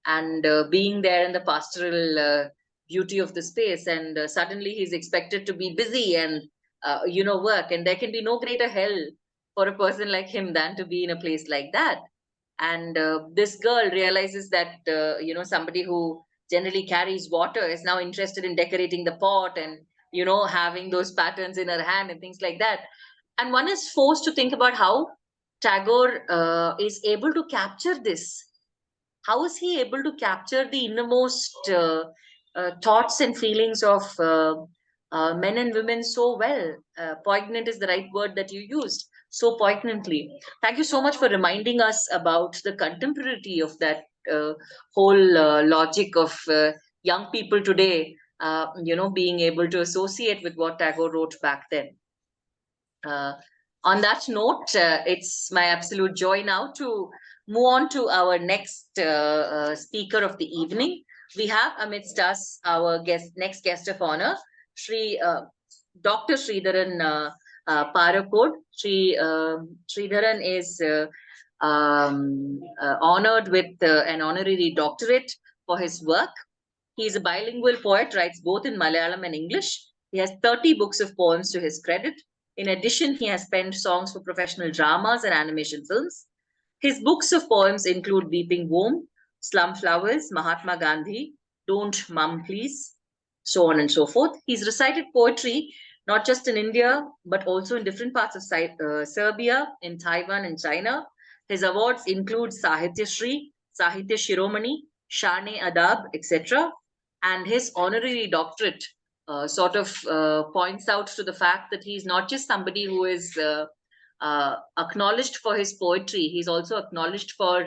and being there in the pastoral beauty of the space. And suddenly he's expected to be busy and work, and there can be no greater hell for a person like him than to be in a place like that. And this girl realizes that somebody who generally carries water is now interested in decorating the pot and having those patterns in her hand and things like that. And one is forced to think about how Tagore is able to capture this. How is he able to capture the innermost thoughts and feelings of men and women so well? Poignant is the right word that you used, so poignantly. Thank you so much for reminding us about the contemporarity of that whole logic of young people today, being able to associate with what Tagore wrote back then. On that note, it's my absolute joy now to move on to our next speaker of the evening. We have amidst us our next guest of honor, Dr. Sridharan Parakod. Sridharan is honored with an honorary doctorate for his work. He is a bilingual poet, writes both in Malayalam and English. He has 30 books of poems to his credit. In addition, he has penned songs for professional dramas and animation films. His books of poems include Weeping Womb, Slum Flowers, Mahatma Gandhi, Don't Mum Please, so on and so forth. He's recited poetry not just in India, but also in different parts of Serbia, in Taiwan and China. His awards include Sahitya Shri, Sahitya Shiromani, Shane Adab, etc. And his honorary doctorate points out to the fact that he's not just somebody who is acknowledged for his poetry, he's also acknowledged for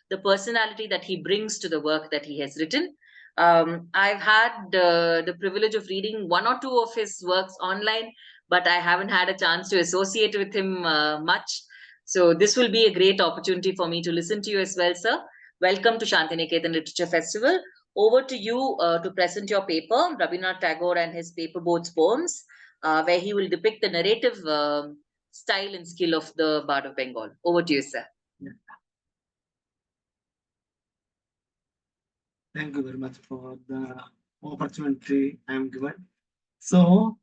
the personality that he brings to the work that he has written. I've had the privilege of reading one or two of his works online, but I haven't had a chance to associate with him much. So this will be a great opportunity for me to listen to you as well, sir. Welcome to Shantiniketan Literature Festival. Over to you to present your paper, Rabindranath Tagore and his Paperboats Poems, where he will depict the narrative style and skill of the Bard of Bengal. Over to you, sir. Thank you very much for the opportunity I am given. So,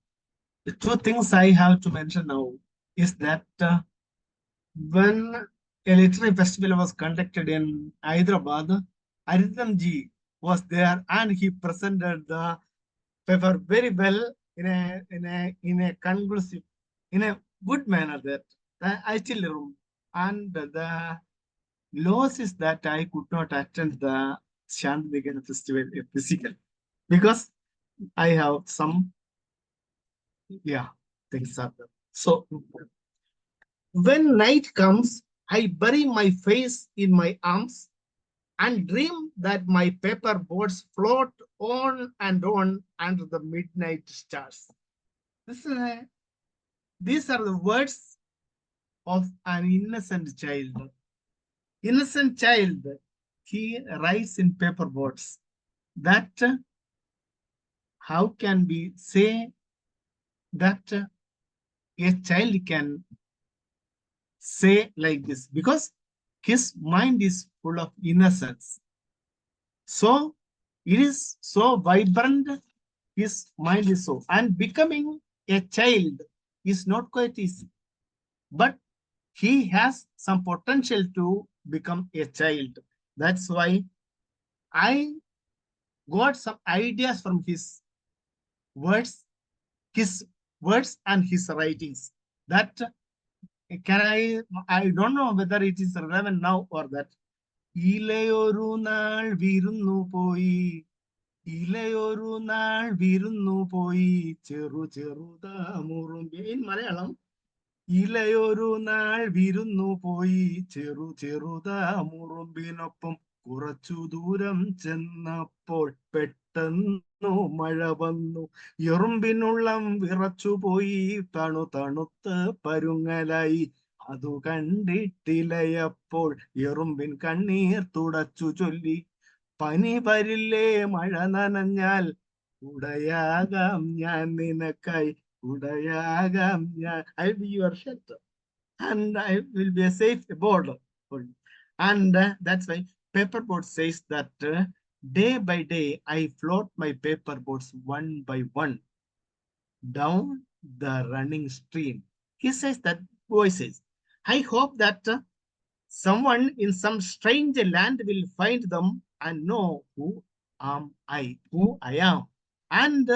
the two things I have to mention now is that when a literary festival was conducted in Hyderabad, Aridhamji was there and he presented the paper very well in a conclusive, in a good manner that I still remember. And the loss is that I could not attend the Shantiniketan festival physically because I have some things are there. So when night comes, I bury my face in my arms and dream that my paper boats float on and on under the midnight stars. These are the words of an innocent child. Innocent child, he writes in paper boats. That how can we say that a child can say like this? Because his mind is full of innocence. So it is so vibrant, his mind is so. And becoming a child is not quite easy. But he has some potential to become a child. That's why I got some ideas from words, his words and his writings. That I don't know whether it is relevant now or that. ഇലയൊരു നാൾ വിരുന്നു പോയി ഇലയൊരു നാൾ വിരുന്നു പോയി ചെറുതാമുറുമ്പി. In Malayalam, ഇലയൊരു നാൾ വിരുന്നു പോയി ചെറുതാമുറുമ്പിനൊപ്പം കുറച്ചു ദൂരം ചെന്നപ്പോൾ പെട്ടെന്നു മഴ വന്നു എറുമ്പിനുള്ളം വിറച്ചുപോയി തണുത്ത പരുങ്ങലായി അതു കണ്ടിട്ടിലയപ്പോൾ എറുമ്പിൻ കണ്ണീർ തുടച്ചു ചൊല്ലി പനി വരില്ലേ മഴ നനഞ്ഞാൽ ഉടയാകാം ഞാൻ നിനക്കായി ഉടയാകാം ഞാൻ. I'll be your shelter and I will be a safe abode for you. And that's why paper boat says that day by day I float my paper boats one by one down the running stream. He says that, boy says, I hope that someone in some strange land will find them and know who I am. And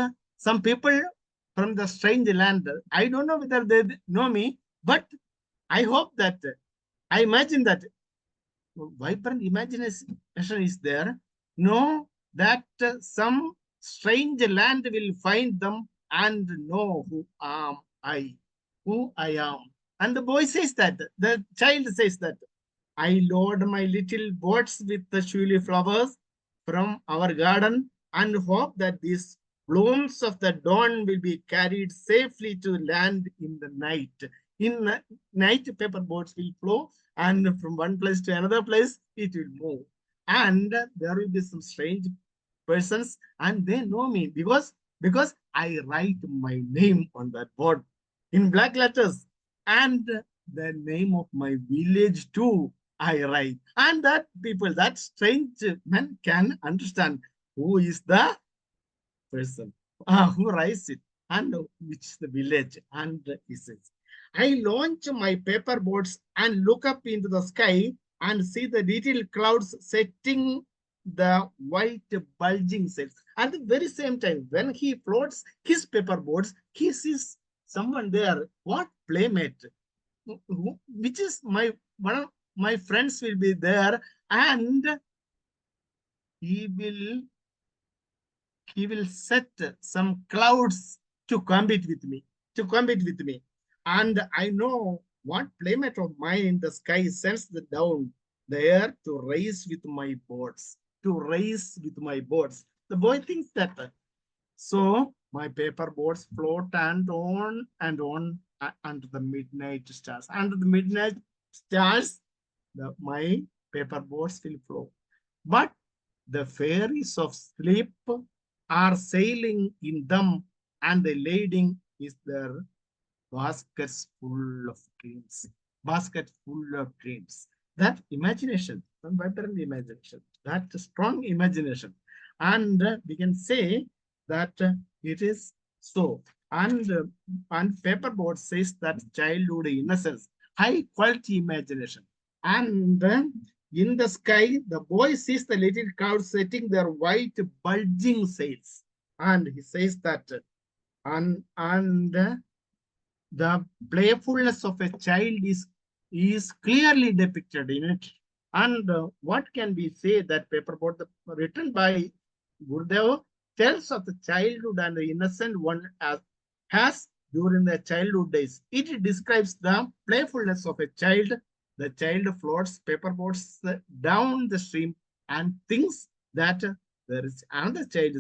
some people from the strange land, I don't know whether they know me, but I hope that, I imagine that vibrant imagination is there. Know that some strange land will find them and know who I am. And the boy says that, the child says that, I load my little boats with the showy flowers from our garden and hope that these blooms of the dawn will be carried safely to land in the night. In night, paper boats will flow, and from one place to another place, it will move. And there will be some strange persons, and they know me because I write my name on that board in black letters, and the name of my village too I write. And that people, that strange man can understand who is the person who writes it and which is the village. And he says, I launch my paper boats and look up into the sky and see the little clouds setting the white bulging sails. At the very same time, when he floats his paper boats, he sees someone there. What playmate? Which is one of my friends will be there, and he will set some clouds to compete with me. And I know what playmate of mine in the sky sends the down there to race with my boats. The boy thinks that. So my paper boats float and on under the midnight stars. Under the midnight stars, my paper boats will flow. But the fairies of sleep are sailing in them, and the lading is their baskets full of dreams. That imagination, vibrant imagination, that strong imagination. And we can say that it is so. And Paperboard says that childhood innocence, high quality imagination. And in the sky, the boy sees the little clouds setting their white bulging sails. And he says that, and the playfulness of a child is clearly depicted in it. And what can we say that Paperboard, written by Gurudev, tells of the childhood and the innocent one has during the childhood days. It describes the playfulness of a child. The child floats paperboards down the stream and thinks that there is another child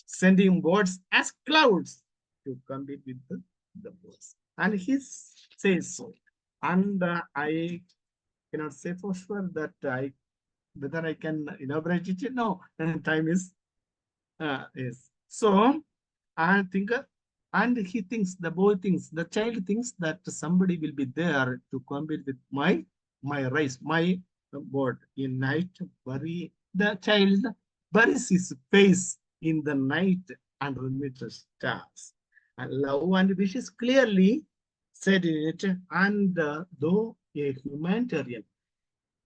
sending birds as clouds to compete with the birds. And he says so. And I cannot say for sure that whether I can elaborate it. No, time is so. I think, and he thinks, the boy thinks, the child thinks that somebody will be there to compete with my race, my bird. In night, the child buries his face in the night under the stars. And love and wish is clearly said in it. And though a humanitarian,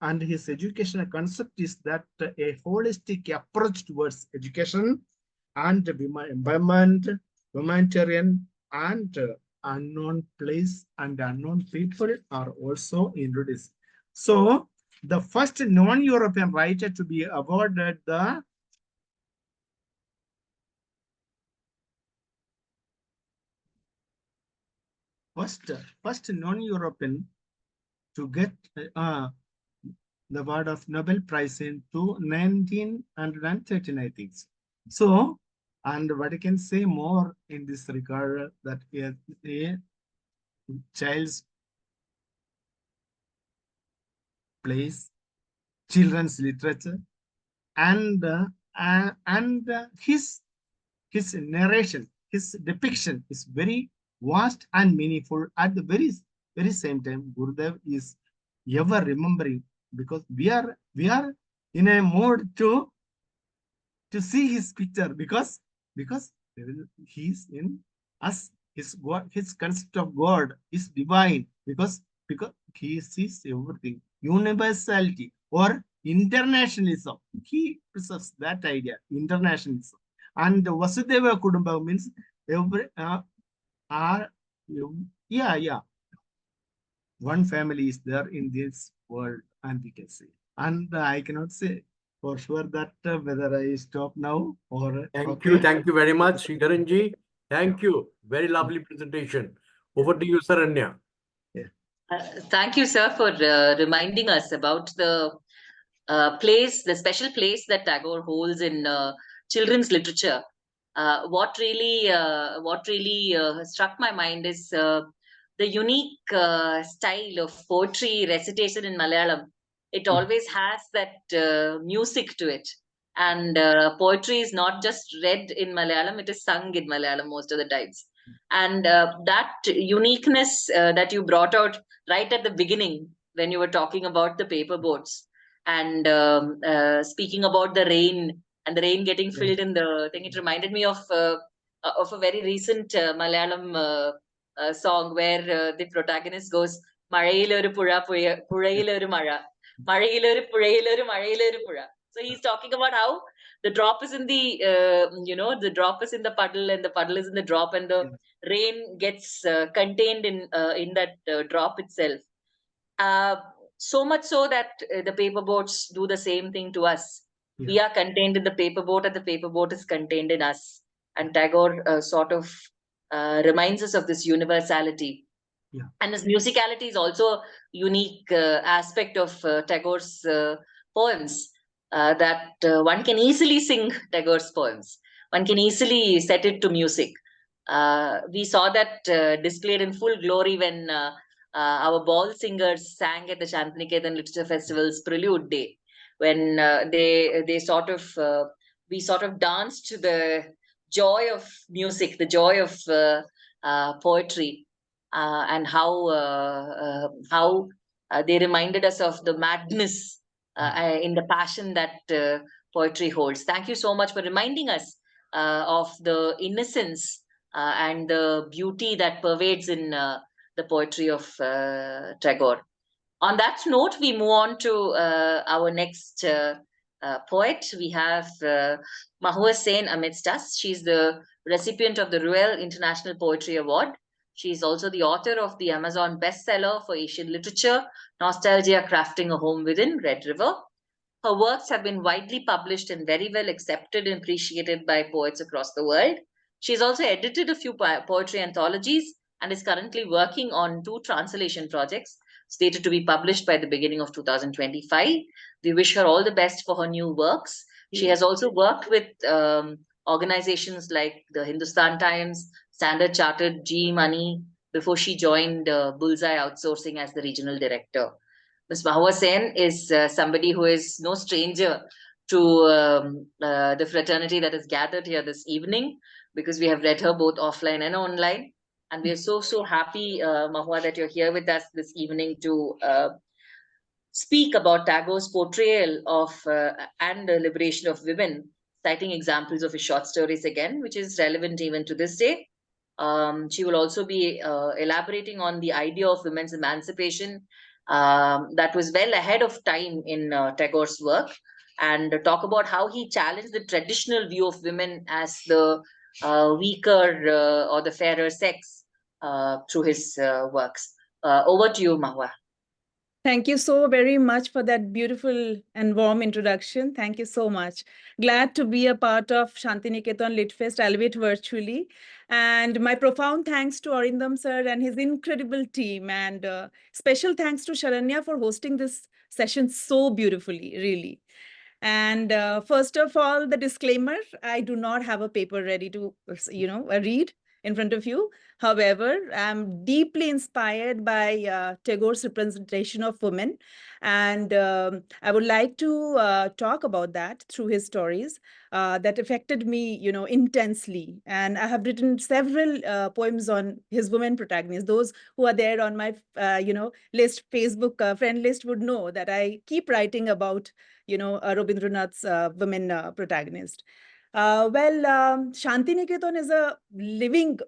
and his educational concept is that a holistic approach towards education and environment, humanitarian, and unknown place and unknown people are also introduced. So the first non-European writer to be awarded the first non-European to get the award of Nobel Prize in 1913, I think. So, and what I can say more in this regard, that a child's plays, children's literature, and his narration, his depiction is very vast and meaningful. At the very same time, Gurudev is ever remembering, because we are in a mood to see his picture, because he's in us. His concept of God is divine, because he sees everything, universality or internationalism. He preserves that idea, internationalism. And Vasudeva Kudumbam means every one family is there in this world, and we can say. And I cannot say for sure that whether I stop now or Thank you very much, Sridharanji. Thank you. Very lovely presentation. Over to you, Saranya. Thank you, sir, for reminding us about the the special place that Tagore holds in children's literature. What really struck my mind is the unique style of poetry recitation in Malayalam. It always has that music to it. And poetry is not just read in Malayalam, it is sung in Malayalam most of the times. And that uniqueness that you brought out right at the beginning when you were talking about the paper boats and speaking about the rain and the rain getting filled in the thing, it reminded me of a very recent Malayalam song where the protagonist goes, Mazhailoru Pura, Purailoru Mara, Mazhailoru Purailoru Mazhailoru Pura. So he's talking about how the drop is in the, the drop is in the puddle and the puddle is in the drop, and the rain gets contained in that drop itself. So much so that the paper boats do the same thing to us. Yeah. We are contained in the paper boat, and the paper boat is contained in us. And Tagore sort of reminds us of this universality. Yeah. And his musicality is also a unique aspect of Tagore's poems, that one can easily sing Tagore's poems. One can easily set it to music. We saw that displayed in full glory when our ball singers sang at the Shantiniketan Literature Festival's Prelude Day, when we sort of danced to the joy of music, the joy of poetry, and how they reminded us of the madness in the passion that poetry holds. Thank you so much for reminding us of the innocence and the beauty that pervades in the poetry of Tagore. On that note, we move on to our next poet. We have Mahua Sen amidst us. She's the recipient of the Royal International Poetry Award. She is also the author of the Amazon bestseller for Asian literature, Nostalgia Crafting a Home Within, Red River. Her works have been widely published and very well accepted and appreciated by poets across the world. She's also edited a few poetry anthologies and is currently working on 2 translation projects. slated to be published by the beginning of 2025. We wish her all the best for her new works. She has also worked with organizations like the Hindustan Times, Standard Chartered, GE Money, before she joined Bullseye Outsourcing as the regional director. Ms. Mahua Sen is somebody who is no stranger to the fraternity that is gathered here this evening, because we have read her both offline and online. And we are so happy, Mahua, that you're here with us this evening to speak about Tagore's portrayal of and the liberation of women, citing examples of his short stories again, which is relevant even to this day. She will also be elaborating on the idea of women's emancipation that was well ahead of time in Tagore's work, and talk about how he challenged the traditional view of women as the weaker or the fairer sex through his works. Over to you, Mahua. Thank you so very much for that beautiful and warm introduction. Thank you so much. Glad to be a part of Shantiniketan Lit Fest, albeit virtually. And my profound thanks to Arindam sir and his incredible team. And special thanks to Sharanya for hosting this session so beautifully, really. And first of all, the disclaimer, I do not have a paper ready to, read in front of you. However, I'm deeply inspired by Tagore's representation of women. And I would like to talk about that through his stories that affected me, intensely. And I have written several poems on his women protagonists. Those who are there on my, list, Facebook friend list would know that I keep writing about, Rabindranath's women protagonist. Shantiniketan is a living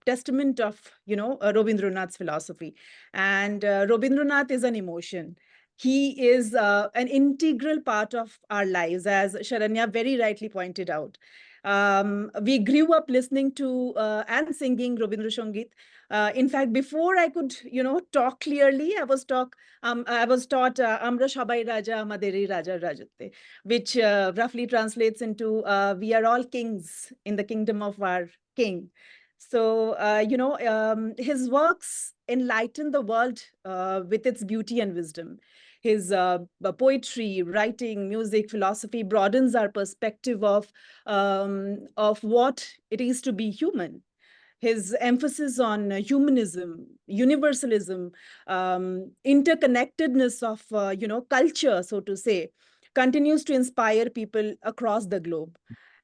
testament of, Rabindranath's philosophy. And Rabindranath is an emotion. He is an integral part of our lives, as Sharanya very rightly pointed out. We grew up listening to and singing Rabindra Sangeet. In fact, before I could, talk clearly, I was taught Amra Shabai Raja Amaderi Raja Rajatte, which roughly translates into we are all kings in the kingdom of our king. So, his works enlighten the world with its beauty and wisdom. His poetry, writing, music, philosophy broadens our perspective of what it is to be human. His emphasis on humanism, universalism, interconnectedness of culture, so to say, continues to inspire people across the globe.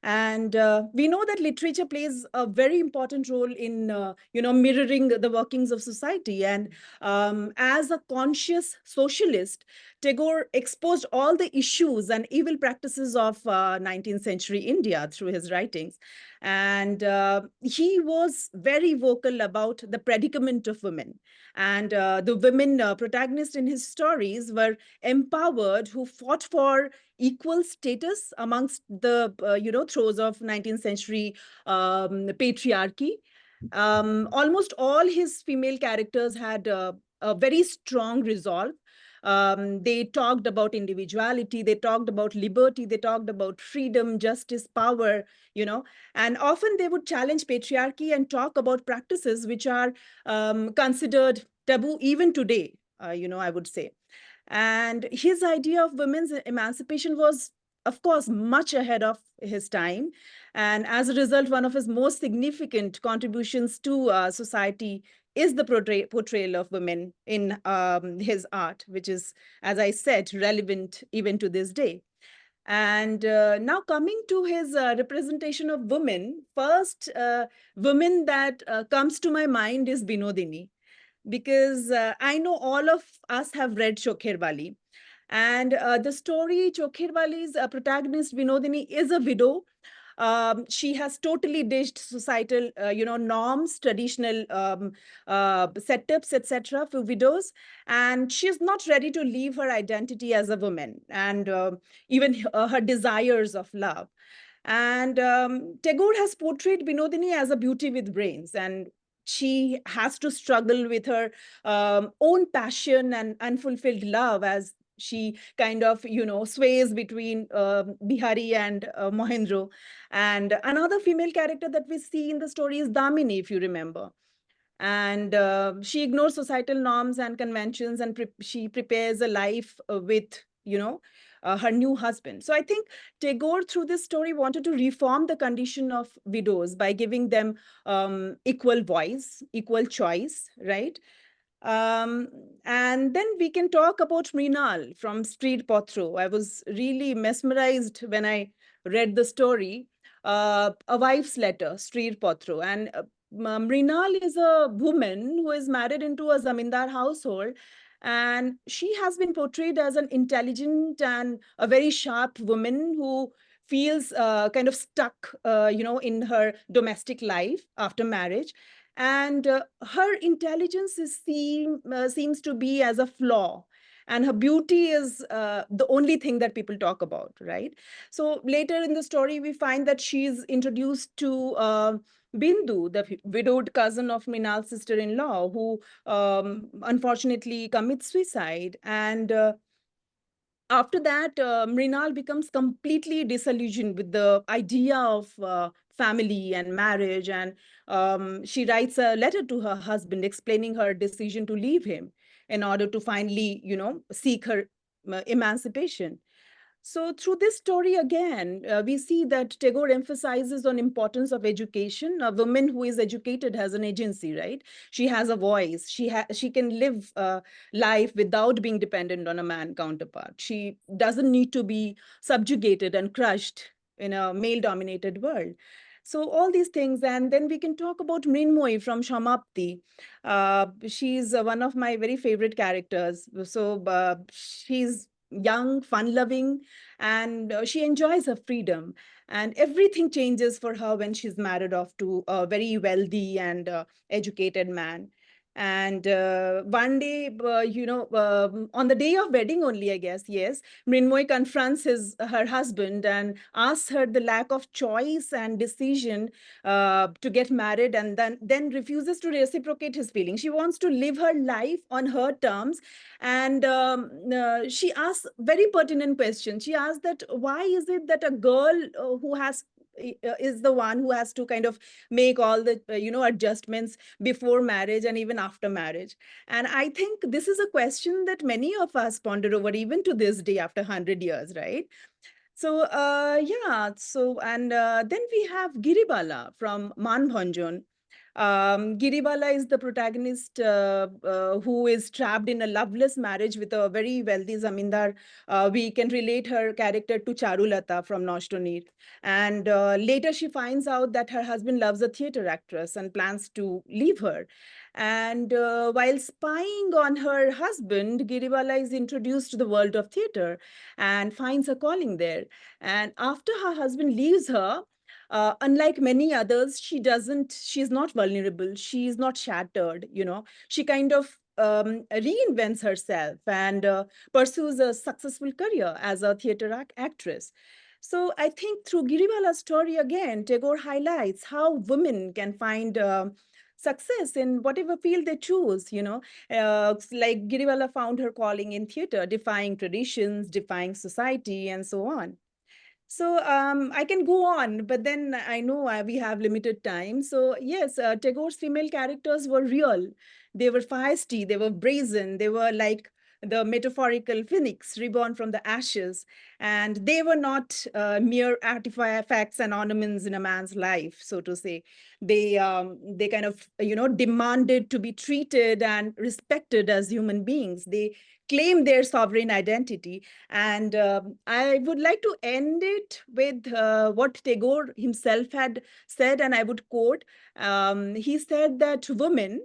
And we know that literature plays a very important role in mirroring the workings of society. And as a conscious socialist, Tagore exposed all the issues and evil practices of 19th century India through his writings. And he was very vocal about the predicament of women. And the women protagonists in his stories were empowered, who fought for equal status amongst the throes of 19th century patriarchy. Almost all his female characters had a very strong resolve. They talked about individuality, they talked about liberty, they talked about freedom, justice, power, and often they would challenge patriarchy and talk about practices which are considered taboo even today, I would say. And his idea of women's emancipation was, of course, much ahead of his time. And as a result, one of his most significant contributions to society is the portrayal of women in his art, which is, as I said, relevant even to this day. And now coming to his representation of women, first woman that comes to my mind is Binodini, because I know all of us have read Chokher Bali. And the story, Chokher Bali's protagonist, Binodini, is a widow. She has totally ditched societal, norms, traditional setups, etc. for widows, and she's not ready to leave her identity as a woman and even her desires of love. And Tagore has portrayed Binodini as a beauty with brains, and she has to struggle with her own passion and unfulfilled love as she kind of, sways between Bihari and Mohendro. And another female character that we see in the story is Damini, if you remember. And she ignores societal norms and conventions, and she prepares a life with, her new husband. So I think Tagore, through this story, wanted to reform the condition of widows by giving them equal voice, equal choice, right? Um, and then we can talk about Mrinal from Street Potro. I was really mesmerized when I read the story. A wife's letter, Street Potro. And Mrinal is a woman who is married into a zamindar household. And she has been portrayed as an intelligent and a very sharp woman who feels kind of stuck, in her domestic life after marriage. And her intelligence seems to be as a flaw, and her beauty is the only thing that people talk about, right? So later in the story we find that she's introduced to Bindu, the widowed cousin of Minal's sister-in-law, who unfortunately commits suicide. And after that, Mrinal becomes completely disillusioned with the idea of family and marriage. And she writes a letter to her husband explaining her decision to leave him in order to finally, seek her emancipation. So through this story again, we see that Tagore emphasizes on importance of education. A woman who is educated has an agency, right? She has a voice. She can live life without being dependent on a man counterpart. She doesn't need to be subjugated and crushed in a male-dominated world. So all these things, and then we can talk about Mrinmoy from Shamapti. She's one of my very favorite characters. So she's young, fun-loving, and she enjoys her freedom. And everything changes for her when she's married off to a very wealthy and educated man. And one day, on the day of wedding only, I guess, yes, Mrinmoy confronts her husband and asks her the lack of choice and decision to get married, and then refuses to reciprocate his feelings. She wants to live her life on her terms. And she asks very pertinent questions. She asks that why is it that a girl who is the one who has to kind of make all the adjustments before marriage and even after marriage. And I think this is a question that many of us ponder over even to this day after 100 years, right? So yeah, so and then we have Giribala from Manbhanjan. Giribala is the protagonist who is trapped in a loveless marriage with a very wealthy zamindar. We can relate her character to Charulata from Noshtonir. And later she finds out that her husband loves a theater actress and plans to leave her. And while spying on her husband, Giribala is introduced to the world of theater and finds her calling there. And after her husband leaves her, unlike many others, she's not vulnerable. She's not shattered, She kind of reinvents herself and pursues a successful career as a theater actress. So I think through Giribala's story again, Tagore highlights how women can find success in whatever field they choose, like Giribala found her calling in theater, defying traditions, defying society, and so on. So I can go on, but then I know we have limited time. So yes, Tagore's female characters were real. They were feisty, they were brazen, they were like the metaphorical phoenix reborn from the ashes. And they were not mere artifacts and ornaments in a man's life, so to say. They kind of, demanded to be treated and respected as human beings. They claim their sovereign identity. And I would like to end it with what Tagore himself had said, and I would quote. He said that women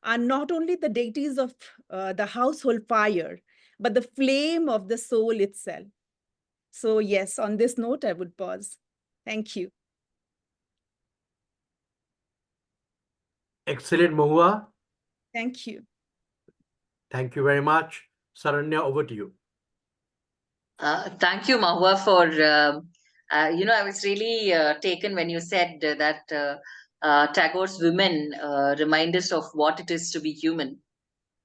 are not only the deities of the household fire, but the flame of the soul itself. So yes, on this note, I would pause. Thank you. Excellent, Mahua. Thank you. Thank you very much. Saranya, over to you. Thank you, Mahua, for, I was really taken when you said that Tagore's women remind us of what it is to be human,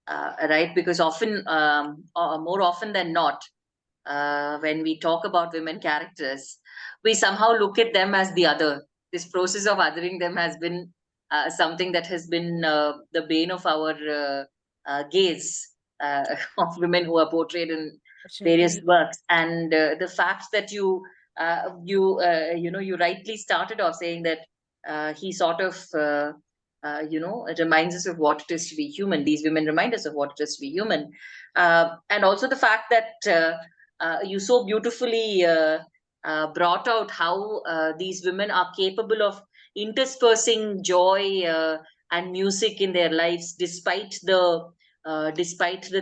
right? Because often, more often than not, when we talk about women characters, we somehow look at them as the other. This process of othering them has been something that has been the bane of our gaze of women who are portrayed in various works. And the fact that you rightly started off saying that he sort of it reminds us of what it is to be human. These women remind us of what it is to be human, and also the fact that you so beautifully brought out how these women are capable of interspersing joy and music in their lives, despite the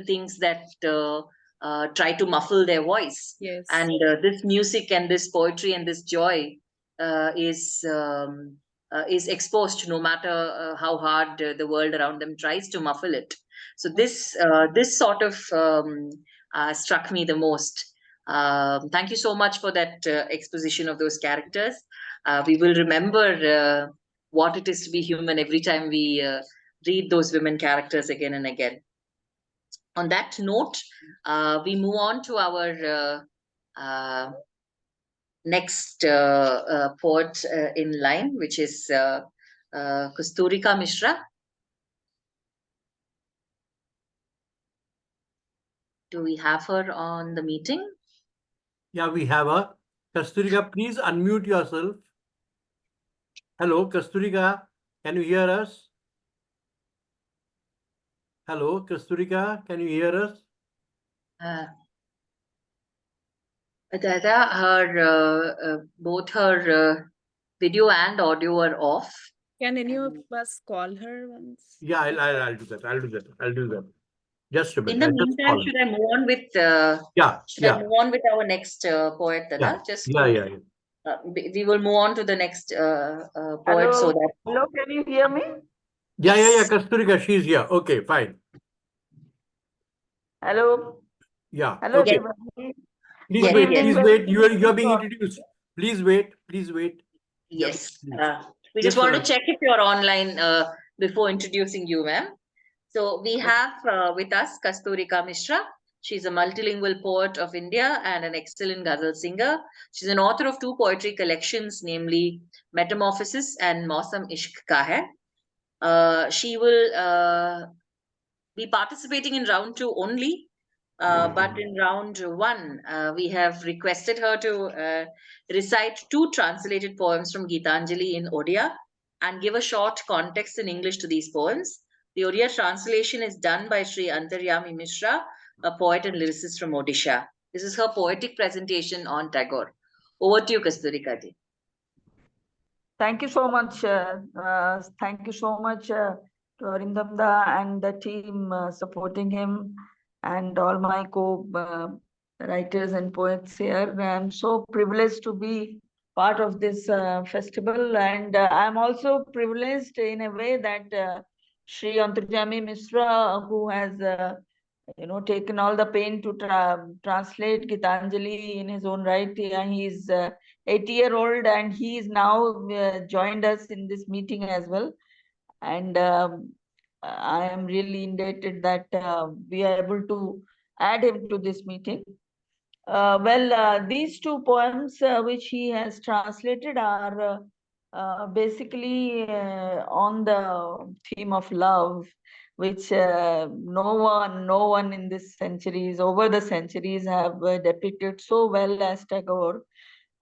things that try to muffle their voice. Yes. And this music and this poetry and this joy is exposed, no matter how hard the world around them tries to muffle it. So this sort of struck me the most. Thank you so much for that exposition of those characters. We will remember what it is to be human every time we read those women characters again and again. On that note, we move on to our next poet in line, which is Kasturika Mishra. Do we have her on the meeting? Yeah, we have her. Kasturika, please unmute yourself. Hello, Kasturika, can you hear us? Hello, Kasturika, can you hear us? Dada, her both her video and audio are off. Can any of us call her once? Yeah, I'll do that. I'll do that. Just a minute. In the meantime, should I move on with I move on with our next poet, Dada? We will move on to the next poet. Hello. So that Hello, can you hear me? Yeah, Kasturika, she's here. Okay, fine. Hello. Yeah. Hello, Okay. everybody. Please wait. Please wait. You are being introduced. Please wait. Please wait. Yes. We just want to check if you're online before introducing you, ma'am. So we have with us Kasturika Mishra. She's a multilingual poet of India and an excellent ghazal singer. She's an author of 2 poetry collections, namely Metamorphosis and Mausam Ishq Ka Hai. She will be participating in round 2 only. But in round 1, we have requested her to recite 2 translated poems from Gitanjali in Odia and give a short context in English to these poems. The Odia translation is done by Sri Antaryami Mishra, a poet and lyricist from Odisha. This is her poetic presentation on Tagore. Over to you, Kasturika ji. Thank you so much. Thank you so much to Arindamda and the team supporting him and all my co-writers and poets here. I'm so privileged to be part of this festival, and I'm also privileged in a way that Sri Antaryami Mishra, who has taken all the pain to translate Gitanjali in his own right. He's 80-year-old and he is now joined us in this meeting as well. And I am really indebted that we are able to add him to this meeting. These 2 poems which he has translated are basically on the theme of love, which no one in this centuries, over the centuries, have depicted so well as Tagore.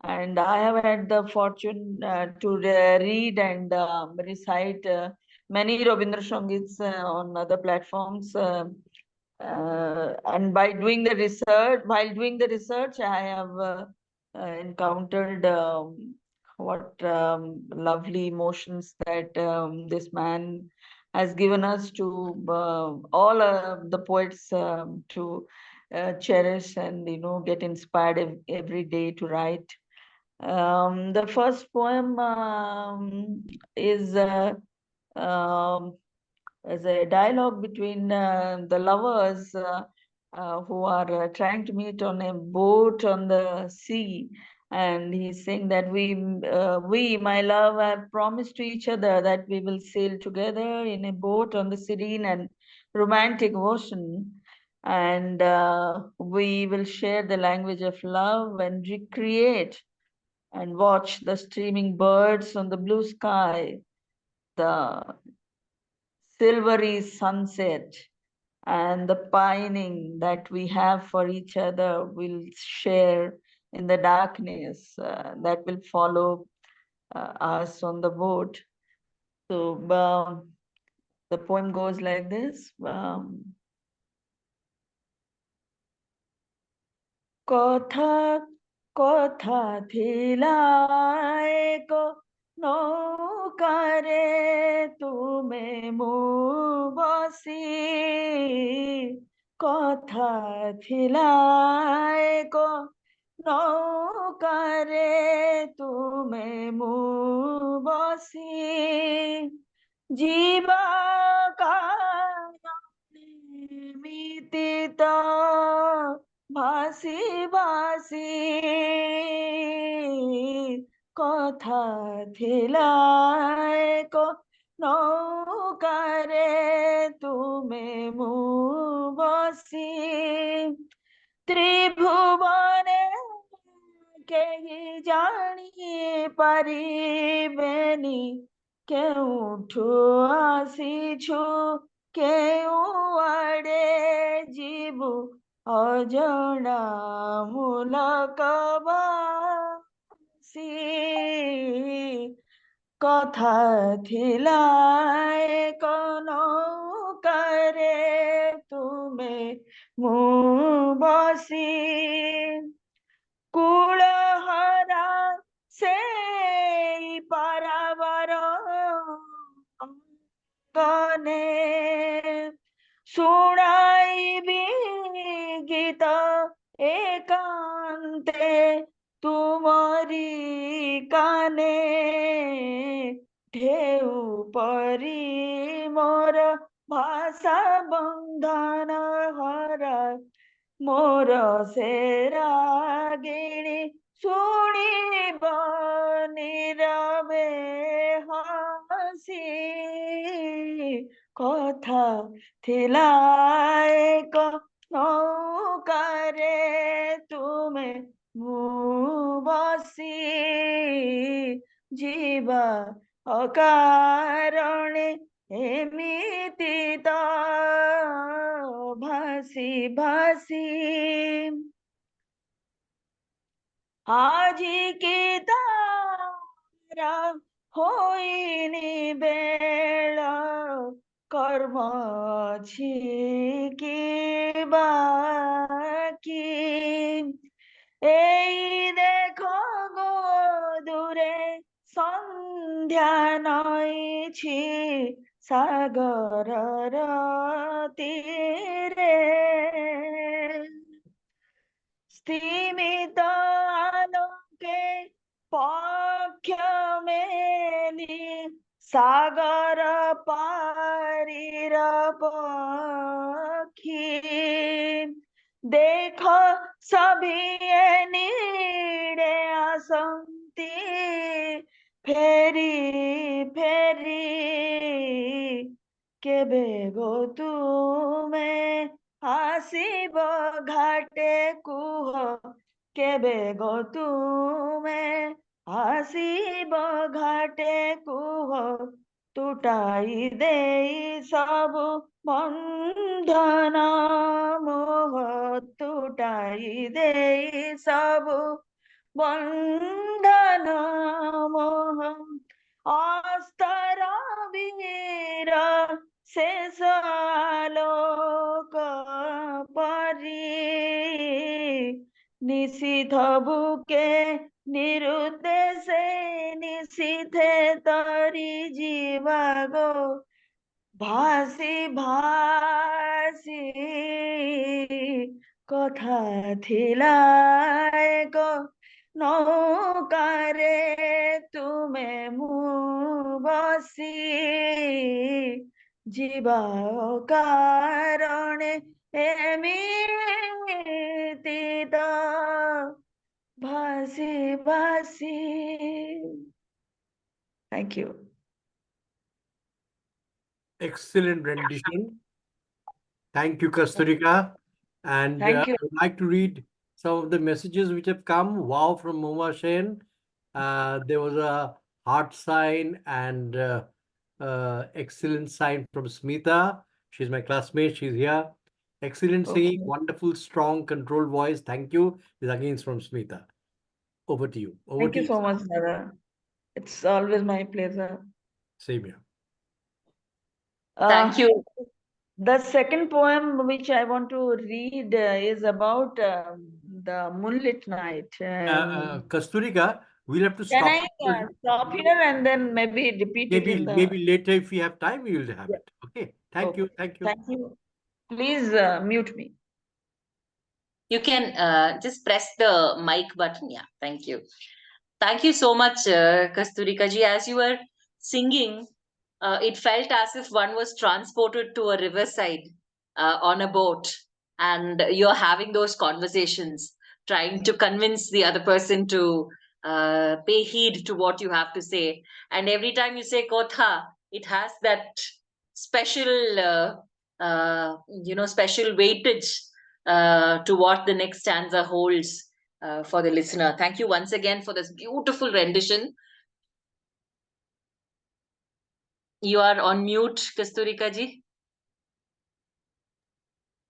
And I have had the fortune to read and recite many Rabindra Sangits on other platforms. And while doing the research, I have encountered what lovely emotions that this man has given us to all the poets to cherish and get inspired every day to write. The first poem is as a dialogue between the lovers who are trying to meet on a boat on the sea. And he's saying that we, my love, have promised to each other that we will sail together in a boat on the serene and romantic ocean. And we will share the language of love and recreate and watch the streaming birds on the blue sky. the silvery sunset and the pining that we have for each other will share in the darkness that will follow us on the boat. So the poem goes like this. Kotha kotha thila eko nokare tume mu basi. Kotha thila eko nokare tume mu basi. Jiva mitita ভাসি ভাসি কথা থিলা এক নৌকারে তুমে মু বসি ত্রিভুবনে কেহি জানি পারিবেনি কেউঠু আসিছু কেউ আড়ে ଯିବୁ ଅଜଣା ମୂଲକ ବାସି କଥା ଥିଲା ଏକ ନୌକାରେ ତୁମେ ମୁଁ ବସି କୂଳହରା ସେଇ ପାରାବାର ଗନେ শুনাইবি গীত একান্তে তুমরি কানে ঢেউ পরি মোর ভাষা বন্ধন হরা মোর সেরা গিণী শুনিব নীরবে হাসি কথা থিলা এক নৌকারে তুমে মু বসি ଯିବା ଅକାରଣେ ଏମିତି ତ ଭାସି ଭାସି আজি কি তারা হইনি বেଳ কর্ম ଅଛି কি বাকি এই দেখো গো দূরে সন্ধ্যা নইছি সাগরর তীরে স্তিমিত আলোকে পক্ষ মেলি সাগর পারির পক্ষী দেখ সভিয়ে নিড়ে আসন্তি ফেরি ফেরি কেবে গো তুমে আসিব ঘাটে কুহ কেবে গো তুমে আসিব ঘাটে কুহ তুটাই দেই সবু বন্ধন মোহ তুটাই দেই সবু বন্ধন মোহ অস্তর বীর শেষ আলোক পরি নিশিথ বুকে নিরুদ্দেশে নিশিথে তরি জীবা গো ভাসি ভাসি কথা থিলা এক নৌকারে তুমে মু বসি ଯିବା କାରଣେ ଏମିତି ତ ଭାସି ଭାସି Thank you. Excellent rendition. Thank you, Kasturika. And Thank you. I would like to read some of the messages which have come. Wow, from Moma Shen. There was a heart sign and Excellent sign from Smita. She's my classmate. She's here. Excellent singing, Okay. wonderful, strong, controlled voice. Thank you. This again is from Smita. Over to you. Over Thank to you you. so much, Dada. It's always my pleasure. Same here. Thank you. The second poem which I want to read is about the moonlit night. Kasturika, we'll have to Can stop. I stop here and then maybe repeat it in the... Maybe later if we have time, we will have Yeah. it. Okay. Thank you. Okay. Thank you. Thank you. Please mute me. You can just press the mic button. Yeah, thank you. Thank you so much, Kasturika ji. As you were singing, it felt as if one was transported to a riverside on a boat, and you're having those conversations, trying to convince the other person to pay heed to what you have to say. And every time you say kotha, it has that special, special weightage to what the next stanza holds for the listener. Thank you once again for this beautiful rendition. You are on mute, Kasturika ji.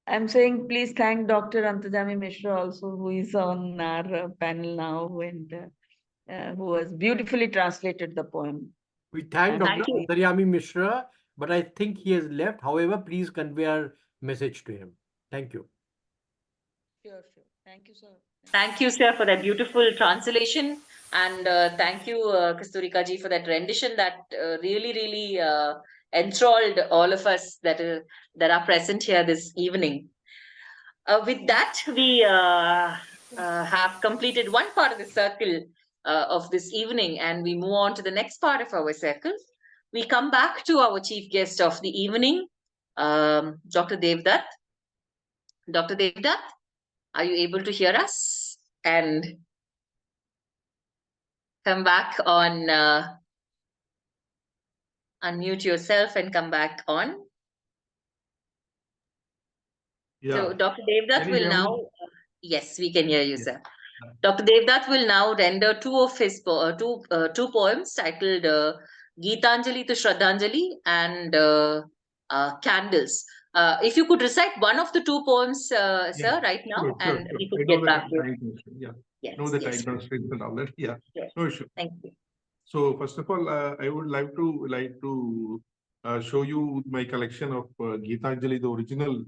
I'm saying please thank Dr. Antajami Mishra also, who is on our panel now and who has beautifully translated the poem. We thank Dr. Thank you. Antaryami Mishra, but I think he has left. However, please convey our message to him. Thank you. Sure, sure. Thank you, sir. Thank you, sir, for that beautiful translation. And thank you, Kasturika ji, for that rendition that really, really enthralled all of us that are present here this evening. With that, we have completed one part of the circle of this evening, and we move on to the next part of our circle. We come back to our chief guest of the evening, Dr. Devdutt. Dr. Devdutt, are you able to hear us? And come back on, unmute yourself and come back on. Yeah. So Dr. Devdutt Can you will hear me? now, yes, we can hear you, Yeah. sir. Dr. Devdutt will now render two of his two poems titled Geetanjali to Shraddhanjali and Candles. If you could recite one of the two poems, sir, right now, Sure. and we I could know get the back to it. time constraint. Yeah. Yes, Know the yes, time constraints and all that. Yeah. Yes. No issue. Thank you. So first of all, I would like to show you my collection of Geetanjali, the original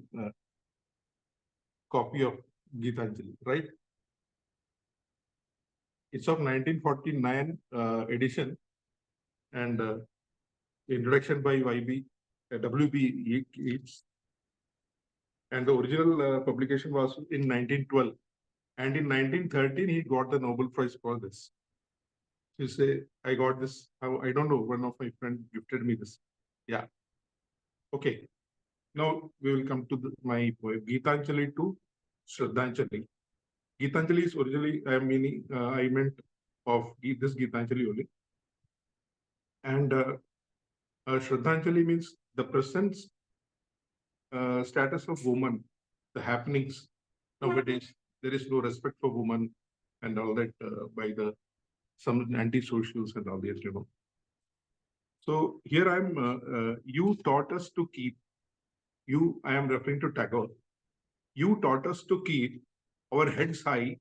copy of Geetanjali, right? It's of 1949 edition, and introduction by W.B. Yeats, and the original publication was in 1912, and in 1913 he got the Nobel Prize for this. You say, I got this, I don't know, one of my friends gifted me this. Yeah. Okay. Now we will come to my poem, Geetanjali to Shraddhanjali. Geetanjali is originally, I meant of this Geetanjali only. And Shraddhanjali means the present status of woman, the happenings nowadays. There is no respect for woman and all that by some anti-socials and all that, So here you taught us to keep, I am referring to Tagore. You taught us to keep our heads high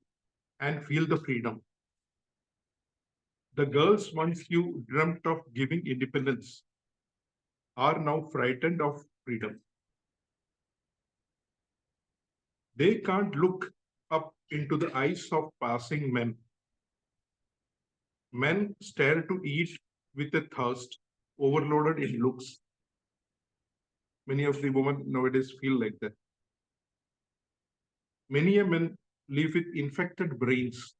and feel the freedom. The girls once you dreamt of giving independence are now frightened of freedom. They can't look up into the eyes of passing men. Men stare to eat with a thirst overloaded in looks. Many of the women nowadays feel like that. Many a men live with infected brains,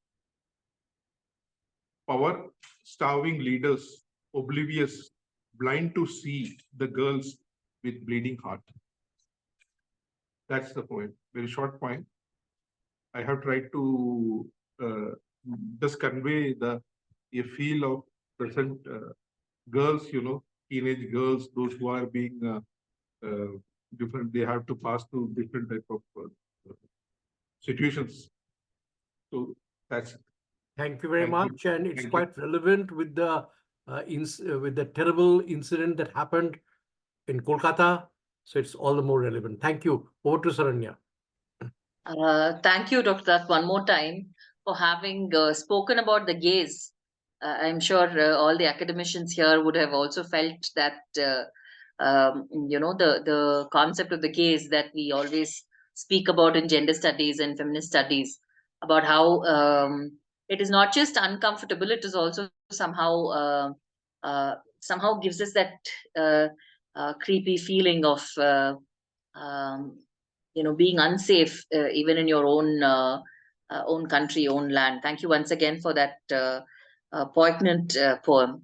power-starving leaders, oblivious, blind to see the girls with bleeding heart. That's the poem. Very short poem. I have tried to just convey a feel of present girls, teenage girls, those who are being different. They have to pass through different type of situations. So that's it. Thank you very Thank you. much. And it's Thank you. quite relevant with the with the terrible incident that happened in Kolkata. So it's all the more relevant. Thank you. Over to Saranya. Thank you, Dr. Dutt, one more time for having spoken about the gaze. I'm sure all the academicians here would have also felt that, the concept of the gaze that we always speak about in gender studies and feminist studies, about how it is not just uncomfortable, it is also somehow gives us that creepy feeling of um, being unsafe even in your own country, own land. Thank you once again for that poignant poem.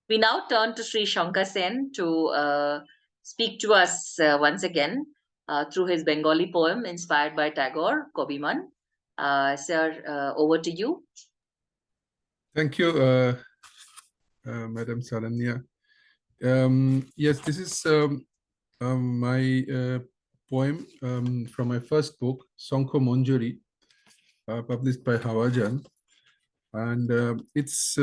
We now turn to Sri Shankar Sen to speak to us once again through his Bengali poem inspired by Tagore, Kobiman. Sir, over to you. Thank you, Madam Saranya. Yes, this is my poem from my first book, Sankho Manjari, published by Hawajan. And it's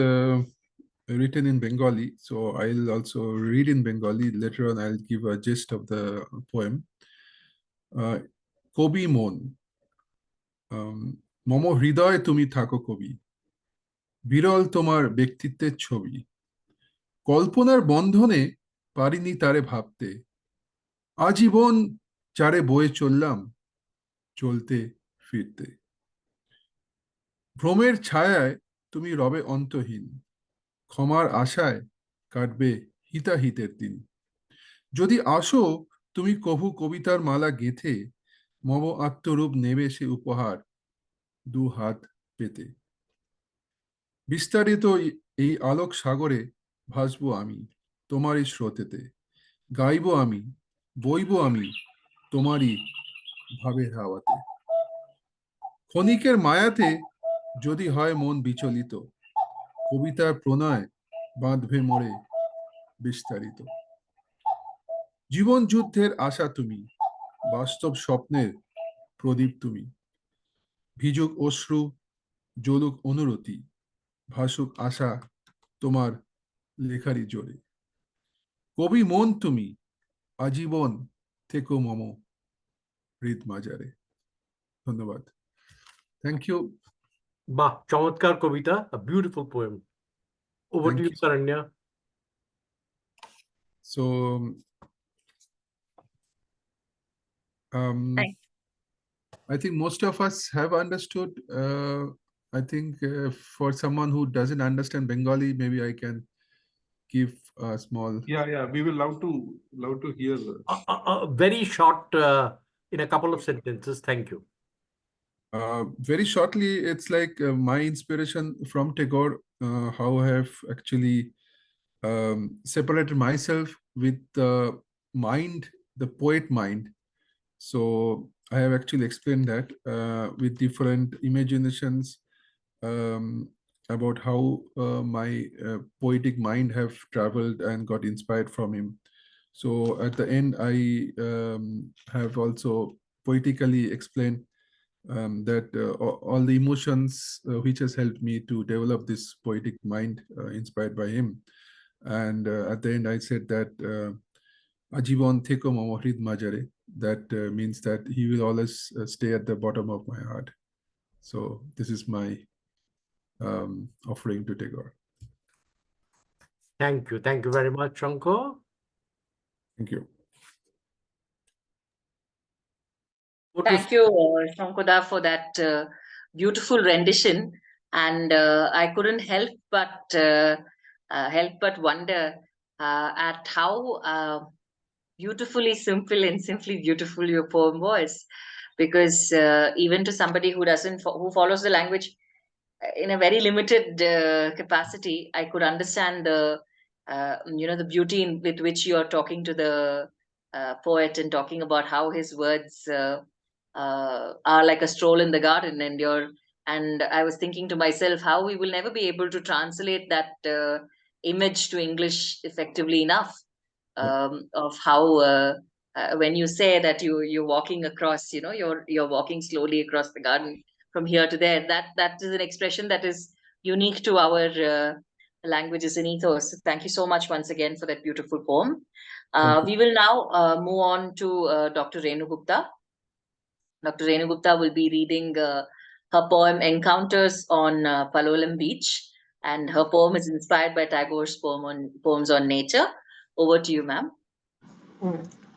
written in Bengali, so I'll also read in Bengali. Later on, I'll give a gist of the poem. Kobi Mon. Momo hridoye tumi thako kobi. বিরল তোমার ব্যক্তিত্বের ছবি কল্পনার বন্ধনে পারিনি তারে ভাবতে আজীবন চারে বয়ে চললাম চলতে ফিরতে ভ্রমের ছায়ায় তুমি রবে অন্তহীন ক্ষমার আশায় কাটবে হিতাহিতের দিন যদি আসো তুমি কভু কবিতার মালা গেঁথে মম আত্মরূপ নেবে সে উপহার দু হাত পেতে বিস্তারিত এই আলোক সাগরে ভাসবো আমি তোমারই স্রোতেতে গাইবো আমি বইবো আমি তোমারই ভাবের হাওয়াতে ক্ষণিকের মায়াতে যদি হয় মন বিচলিত কবিতার প্রণয় বাঁধবে মোড়ে বিস্তারিত জীবন যুদ্ধের আশা তুমি বাস্তব স্বপ্নের প্রদীপ তুমি ভিজুক অশ্রু জ্বলুক অনুরতি ভাসুক আশা তোমার লেখারি জোরে কবি মন তুমি আজীবন থেকো মম হৃদ মাজারে ধন্যবাদ thank you Bah, Chamatkar Kavita, a beautiful poem. Over Thank to you, you. Saranya. So Thanks. I think most of us have understood. I think for someone who doesn't understand Bengali, maybe I can give a small. Yeah. We will love to hear. Very short, in a couple of sentences. Thank you. Very shortly, it's like my inspiration from Tagore, how I have actually separated myself with the mind, the poet mind. So I have actually explained that with different imaginations about how my poetic mind have traveled and got inspired from him. So at the end, I have also poetically explained that all the emotions which has helped me to develop this poetic mind inspired by him. And at the end, I said that Ajibon Theko Mamo Hrid Majare, that means that he will always stay at the bottom of my heart. So this is my offering to Tagore. Thank you. Thank you very much, Shankar. Thank you. Thank you, Shankoda, for that beautiful rendition. And I couldn't help but wonder at how beautifully simple and simply beautiful your poem was. Because even to somebody who follows the language in a very limited capacity, I could understand the beauty with which you are talking to the poet and talking about how his words are like a stroll in the garden, and I was thinking to myself how we will never be able to translate that image to English effectively enough, of how when you say that you're walking across, you're walking slowly across the garden from here to there, that is an expression that is unique to our languages and ethos. Thank you so much once again for that beautiful poem. Thank you. We will now move on to Dr. Renu Gupta. Dr. Renu Gupta will be reading her poem Encounters on Palolem Beach, and her poem is inspired by Tagore's poems on nature. Over to you, ma'am.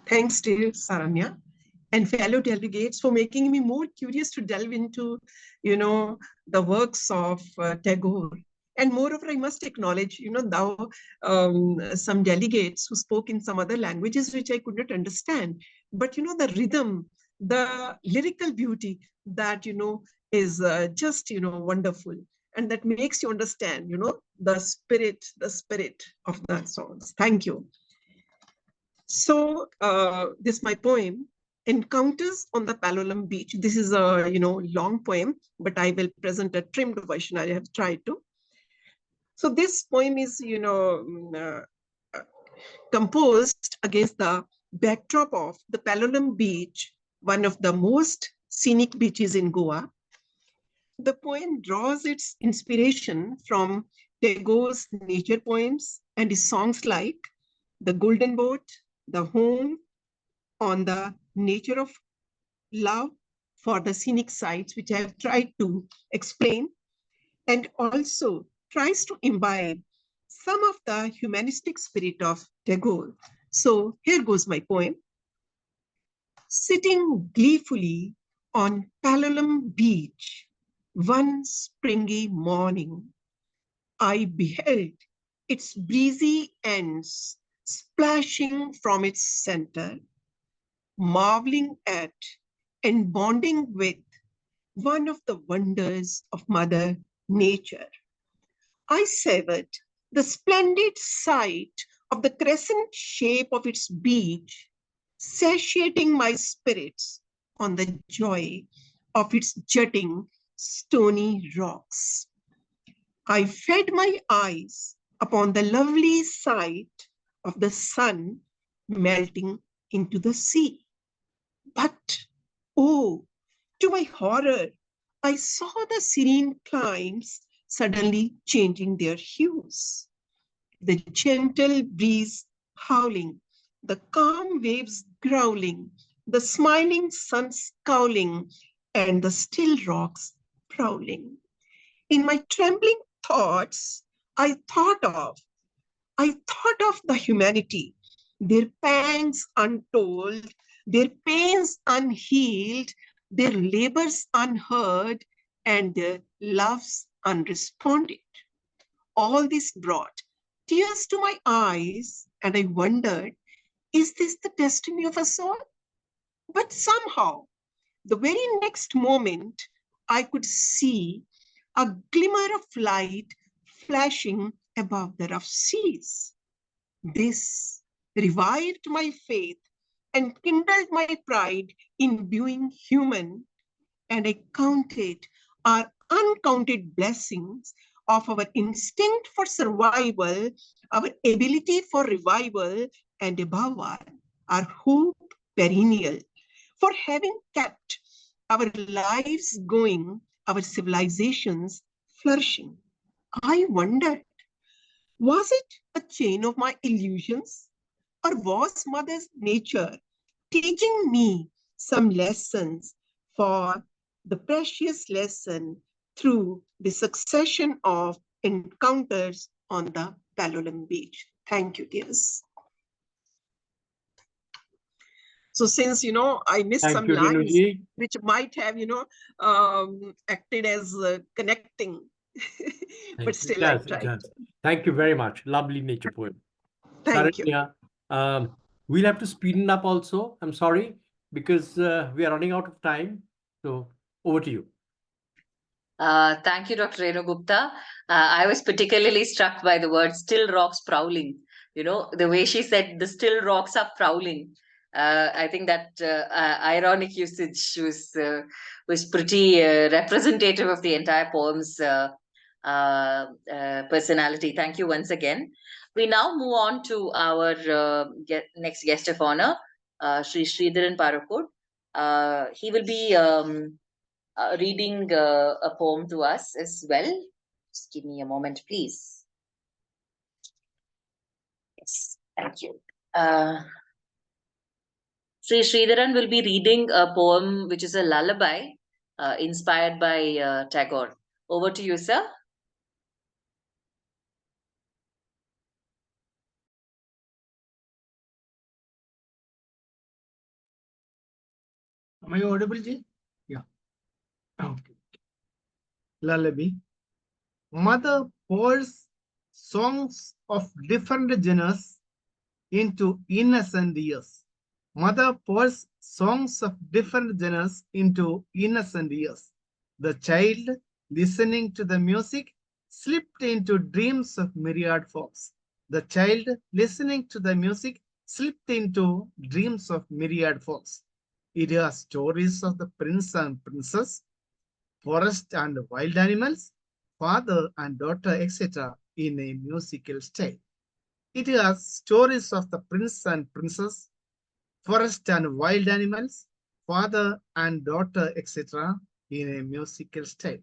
Thanks, dear Saranya, and fellow delegates for making me more curious to delve into, the works of Tagore. And moreover, I must acknowledge, some delegates who spoke in some other languages which I could not understand. But, the rhythm, the lyrical beauty that, is just, wonderful. And that makes you understand, the spirit of the songs. Thank you. So this is my poem, Encounters on the Palolem Beach. This is a long poem, but I will present a trimmed version. I have tried to. So this poem is composed against the backdrop of the Palolem Beach, one of the most scenic beaches in Goa. The poem draws its inspiration from Tagore's nature poems and his songs like The Golden Boat, The Home, on the nature of love, for the scenic sites, which I have tried to explain, and also tries to imbibe some of the humanistic spirit of Tagore. So here goes my poem. Sitting gleefully on Palolem Beach, one springy morning, I beheld its breezy ends splashing from its center, marveling at and bonding with one of the wonders of Mother Nature. I savored the splendid sight of the crescent shape of its beach, satiating my spirits on the joy of its jutting stony rocks. I fed my eyes upon the lovely sight of the sun melting into the sea. But, oh, to my horror, I saw the serene climes suddenly changing their hues. The gentle breeze howling, the calm waves growling, the smiling sun scowling, and the still rocks prowling. In my trembling thoughts, I thought of the humanity, their pangs untold, their pains unhealed, their labors unheard, and their loves unresponded. All this brought tears to my eyes, and I wondered, is this the destiny of us all? But somehow, the very next moment, I could see a glimmer of light flashing above the rough seas. This revived my faith and kindled my pride in being human, and I counted our uncounted blessings of our instinct for survival, our ability for revival, and above all, our hope perennial, for having kept our lives going, our civilizations flourishing. I wondered, was it a chain of my illusions, or was Mother Nature teaching me some lessons, for the precious lesson through the succession of encounters on the Palolem Beach? Thank you, dears. So since, I missed Thank some you, lines, Renuji. which might have, acted as connecting, but still I tried. Thank you very much. Lovely nature poem. Thank you. Saranya, we'll have to speed it up also. I'm sorry, because we are running out of time. So over to you. Thank you, Dr. Renu Gupta. I was particularly struck by the word still rocks prowling. The way she said the still rocks are prowling. I think that ironic usage was pretty representative of the entire poem's personality. Thank you once again. We now move on to our next guest of honor, Sri Sridharan Parakud. He will be reading a poem to us as well. Just give me a moment, please. Yes, thank you. Sri Sridharan will be reading a poem which is a lullaby inspired by Tagore. Over to you, sir. Am I audible, Ji? Yeah. Okay. Lullaby. Mother pours songs of different genres into innocent ears. Mother pours songs of different genres into innocent ears. The child, listening to the music, slipped into dreams of myriad forms. The child, listening to the music, slipped into dreams of myriad forms. It has stories of the prince and princess, forest and wild animals, father and daughter, etc., in a musical style. It has stories of the prince and princess, forest and wild animals, father and daughter, etc., in a musical style.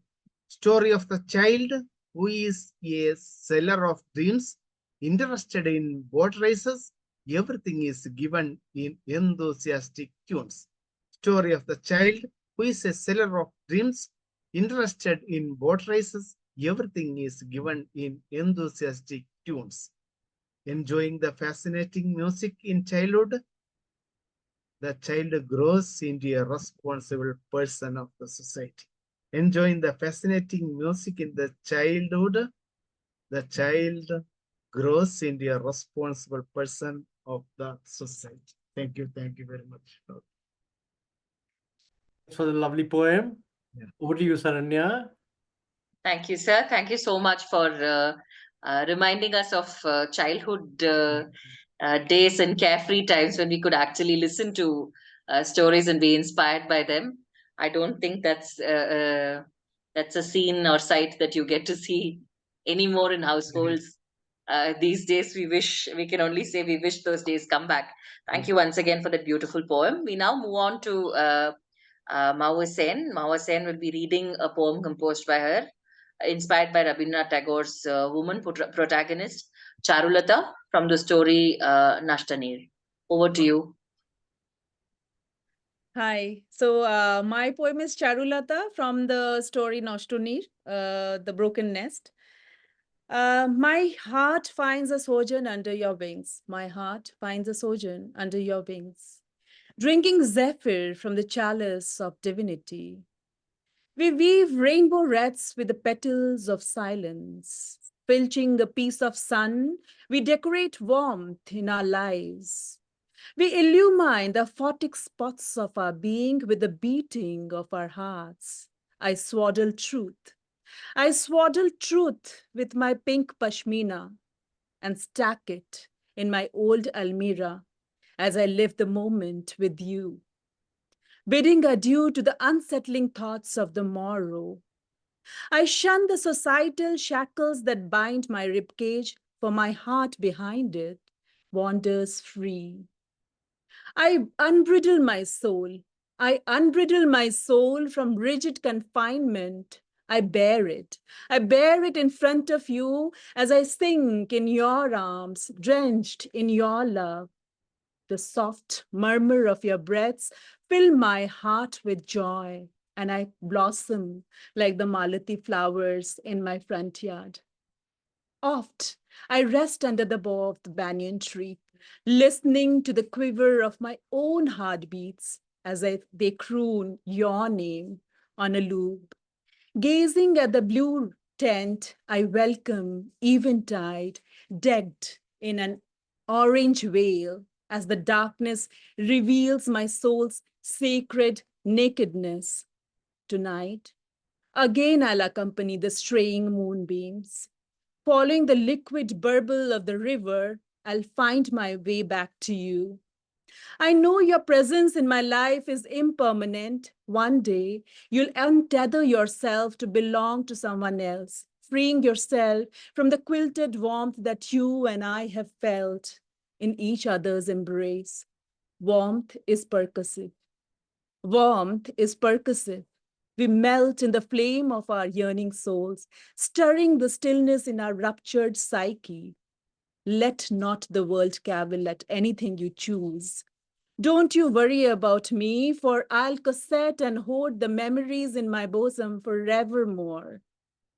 Story of the child who is a seller of dreams, interested in boat races. Everything is given in enthusiastic tunes. Story of the child who is a seller of dreams, interested in boat races. Everything is given in enthusiastic tunes. Enjoying the fascinating music in childhood, the child grows into a responsible person of the society. Enjoying the fascinating music in the childhood, the child grows into a responsible person of the society. Thank you. Thank you very much. Thanks for the lovely poem. Yeah. Over to you, Saranya. Thank you, sir. Thank you so much for reminding us of childhood days and carefree times when we could actually listen to stories and be inspired by them. I don't think that's a scene or sight that you get to see anymore in households. These days, we can only say we wish those days come back. Thank you once again for that beautiful poem. We now move on to Maua Sen. Maua Sen will be reading a poem composed by her, inspired by Rabindranath Tagore's woman protagonist, Charulata, from the story Nashtanir. Over to you. Hi. So my poem is Charulata from the story Noshtunir, The Broken Nest. My heart finds a sojourn under your wings. My heart finds a sojourn under your wings. Drinking zephyr from the chalice of divinity. We weave rainbow wreaths with the petals of silence. Filching a piece of sun, we decorate warmth in our lives. We illumine the photic spots of our being with the beating of our hearts. I swaddle truth. I swaddle truth with my pink pashmina and stack it in my old almirah as I live the moment with you. Bidding adieu to the unsettling thoughts of the morrow. I shun the societal shackles that bind my ribcage, for my heart behind it wanders free. I unbridle my soul. I unbridle my soul from rigid confinement. I bear it. I bear it in front of you as I sink in your arms, drenched in your love. The soft murmur of your breaths fill my heart with joy, and I blossom like the malati flowers in my front yard. Oft I rest under the bough of the banyan tree, listening to the quiver of my own heartbeats as they croon your name on a loop. Gazing at the blue tent, I welcome eventide, decked in an orange veil as the darkness reveals my soul's sacred nakedness. Tonight, again I'll accompany the straying moonbeams. Following the liquid burble of the river, I'll find my way back to you. I know your presence in my life is impermanent. One day, you'll untether yourself to belong to someone else, freeing yourself from the quilted warmth that you and I have felt in each other's embrace. Warmth is percussive. Warmth is percussive. We melt in the flame of our yearning souls, stirring the stillness in our ruptured psyche. Let not the world cavil at anything you choose. Don't you worry about me, for I'll cassette and hoard the memories in my bosom forevermore.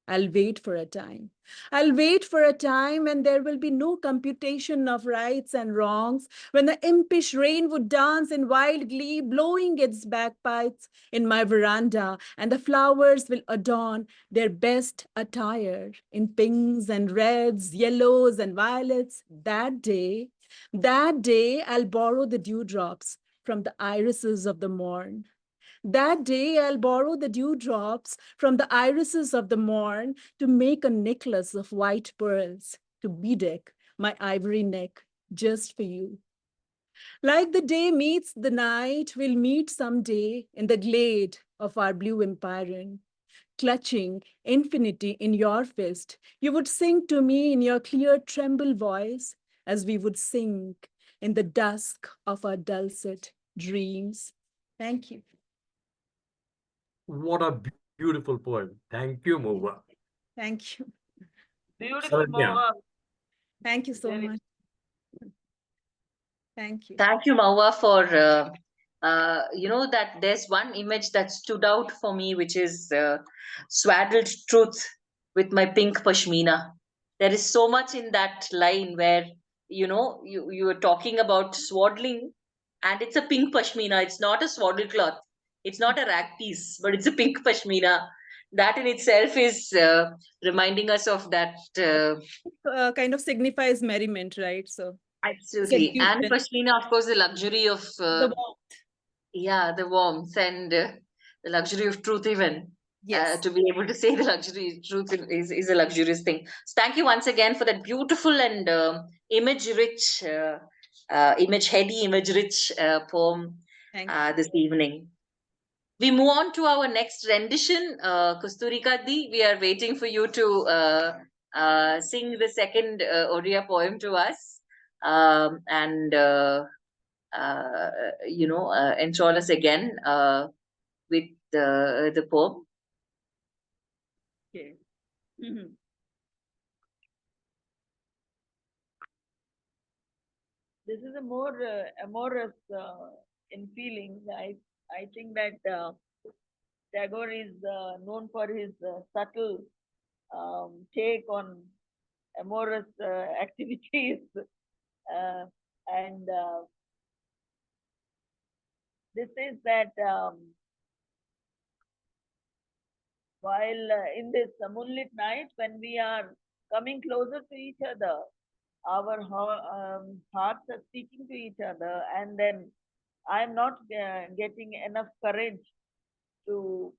I'll wait for a time. I'll wait for a time when there will be no computation of rights and wrongs, when the impish rain would dance in wild glee, blowing its bagpipes in my veranda, and the flowers will adorn their best attire in pinks and reds, yellows and violets. That day, I'll borrow the dewdrops from the irises of the morn. That day, I'll borrow the dewdrops from the irises of the morn to make a necklace of white pearls to bedeck my ivory neck just for you. Like the day meets the night, we'll meet someday in the glade of our blue empyrean. Clutching infinity in your fist, you would sing to me in your clear tremble voice as we would sing in the dusk of our dulcet dreams. Thank you. What a beautiful poem. Thank you, Mova. Thank you. Beautiful, Saranya. Mova. Thank you so Very- much. Thank you. Thank you, Maua, for that there's one image that stood out for me, which is swaddled truth with my pink pashmina. There is so much in that line where you were talking about swaddling, and it's a pink pashmina. It's not a swaddle cloth. It's not a rag piece, but it's a pink pashmina. That in itself is reminding us of that. Kind of signifies merriment, right? So Absolutely. And exuberance, pashmina, of course, the luxury of the warmth. the warmth and the luxury of truth, even Yes. to be able to say the luxury truth is a luxurious thing. So thank you once again for that beautiful and image rich, image heady, image rich poem Thank you. this evening. We move on to our next rendition. Kusturika Di, we are waiting for you to sing the second Odia poem to us. And enthrall us again with the poem. Okay. Mhm. This is a more amorous in feelings. I think that Tagore is known for his subtle take on amorous activities, and this is that while in this moonlit night, when we are coming closer to each other, our hearts are speaking to each other, and then I'm not getting enough courage to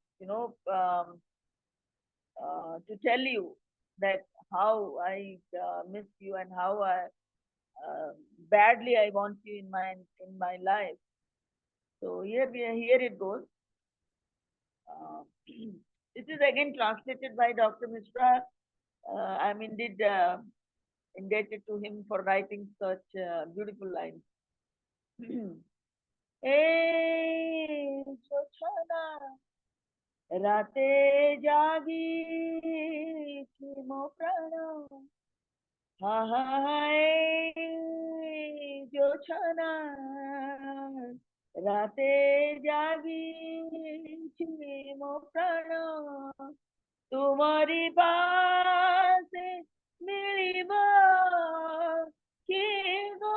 to tell you that how I miss you and how badly I want you in my life. So here it goes. This is again translated by Dr. Mishra. I'm indeed indebted to him for writing such beautiful lines. Hey, Shoshana, rate jagi chimo prana. Hi, Shoshana, rate jagi chimo prana. तुम्हारी पास मिलिब के गो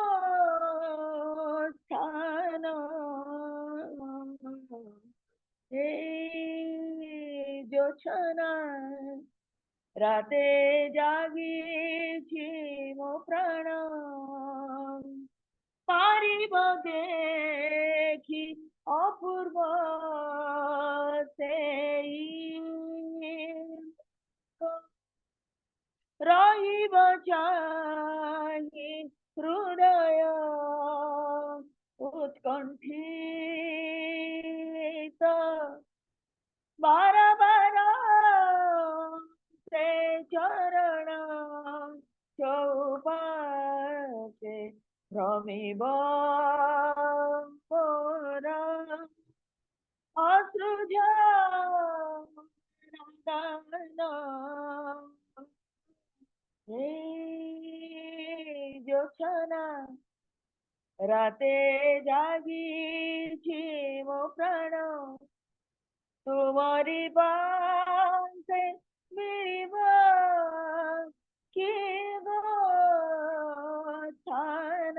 स्थान हे जोछना राते जागिছি মো প্রাণ পারিব দেখি অপূর্ব সেই ରହିବ ଚାହିଁ ହୃଦୟ ଉତ୍କଣ୍ଠିତ ବାରବାର ସେ ଚରଣ ଚୌପାଶେ ଭ୍ରମିବ ମୋର ଅସୃଜ ନନ୍ଦନ জোছনা রাতে জাগিছি মো প্রাণ তোমারি বাসে মিলিব কি গো ছান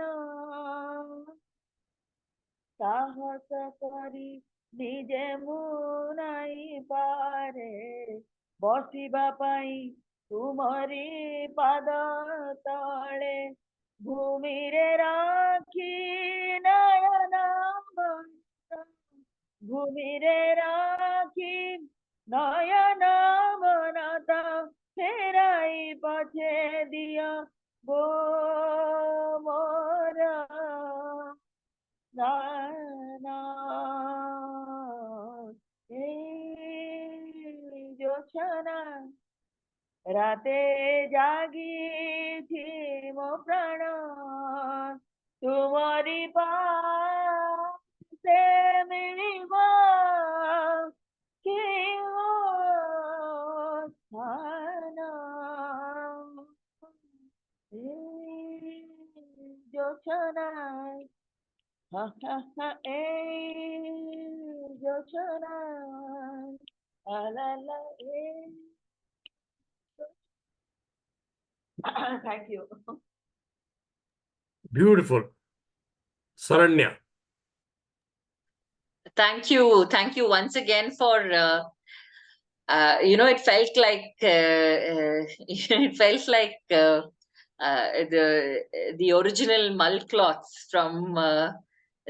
সাহস করি নিজে মুনাই পারে বসিবা পাই তুমরি পাদ তଳେ ভূমিরে রাখি নয়ন ভূমিরে রাখি নয়ন মনতা ফেরাই পছে দিয়া গো মোর না এই জোছনা রাতে জাগিছি মো প্রাণ তুমরি পাশে মিলিব কি স্থান এই জোছনায় এই জোছনায় আলালা Thank you. Beautiful. Saranya. Thank you once again for it felt like it felt like the original mull cloths from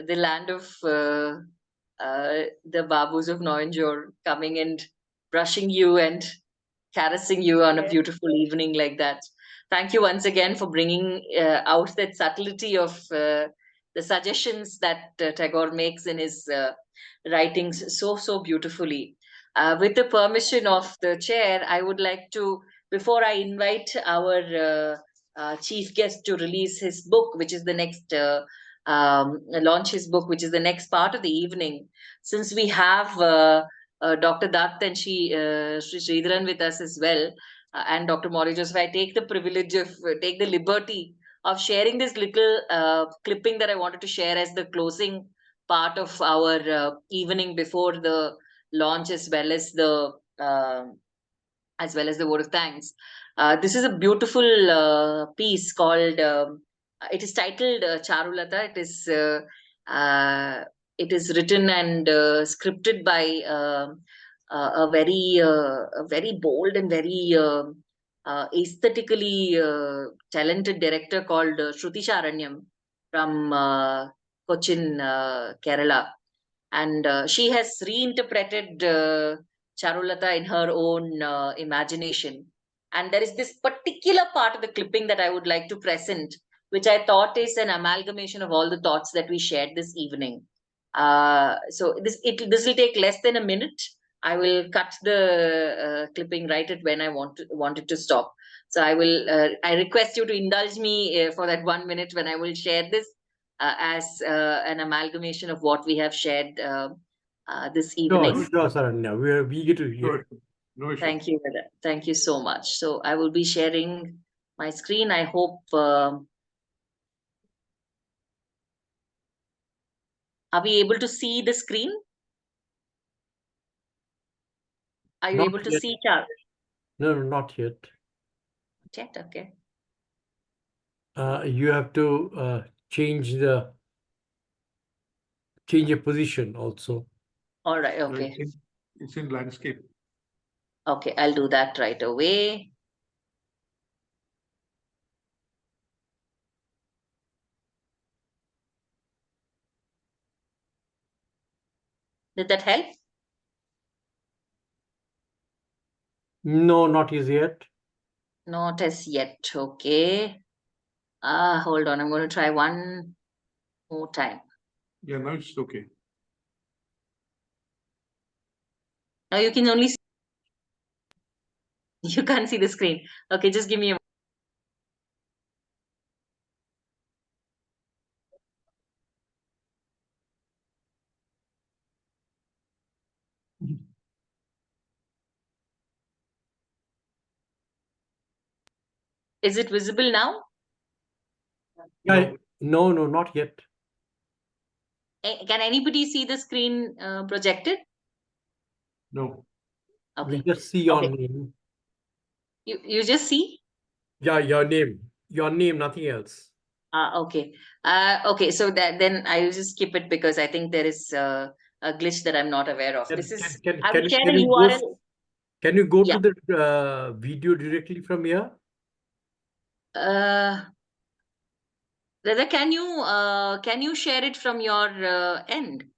the land of the Babus of Noyanjore coming and brushing you and caressing you on a Yes. beautiful evening like that. Thank you once again for bringing out that subtlety of the suggestions that Tagore makes in his writings so beautifully. With the permission of the chair, I would like to, before I invite our chief guest to release his book, which is the next launch his book, which is the next part of the evening, since we have Dr. Dutt and Sri Sridharan with us as well, and Dr. Maury Joseph, I take the privilege of, take the liberty of sharing this little clipping that I wanted to share as the closing part of our evening before the launch, as well as the word of thanks. This is a beautiful piece called. It is titled Charulata. It is written and scripted by a very bold and very aesthetically talented director called Shruti Sharanyam from Cochin, Kerala. And she has reinterpreted Charulata in her own imagination. And there is this particular part of the clipping that I would like to present, which I thought is an amalgamation of all the thoughts that we shared this evening. So this will take less than a minute. I will cut the clipping right at when I want it to stop. So I request you to indulge me for that 1 minute when I will share this as an amalgamation of what we have shared this evening. Sure, Saranya. We are eager to hear. No issue. Thank you, Veda. Thank you so much. So I will be sharing my screen. I hope are we able to see the screen? Are you Not able to yet. see, Char? No, not yet. Chat, okay. You have to change your position also. All right, okay. It's in landscape. Okay, I'll do that right away. Did that help? No, not as yet. Not as yet. Okay. Hold on. I'm going to try one more time. Yeah, now it's okay. Now you can only see. You can't see the screen. Okay, just give me a Is it visible now? Yeah, no, not yet. Can anybody see the screen projected? No. We Okay. just see your Okay. name. You just see? Yeah, your name, nothing else. Okay. Okay. So then I will just skip it because I think there is a glitch that I'm not aware of. This is, I will share the URL. Can you go Yeah. to the video directly from here? Rather, can you share it from your end?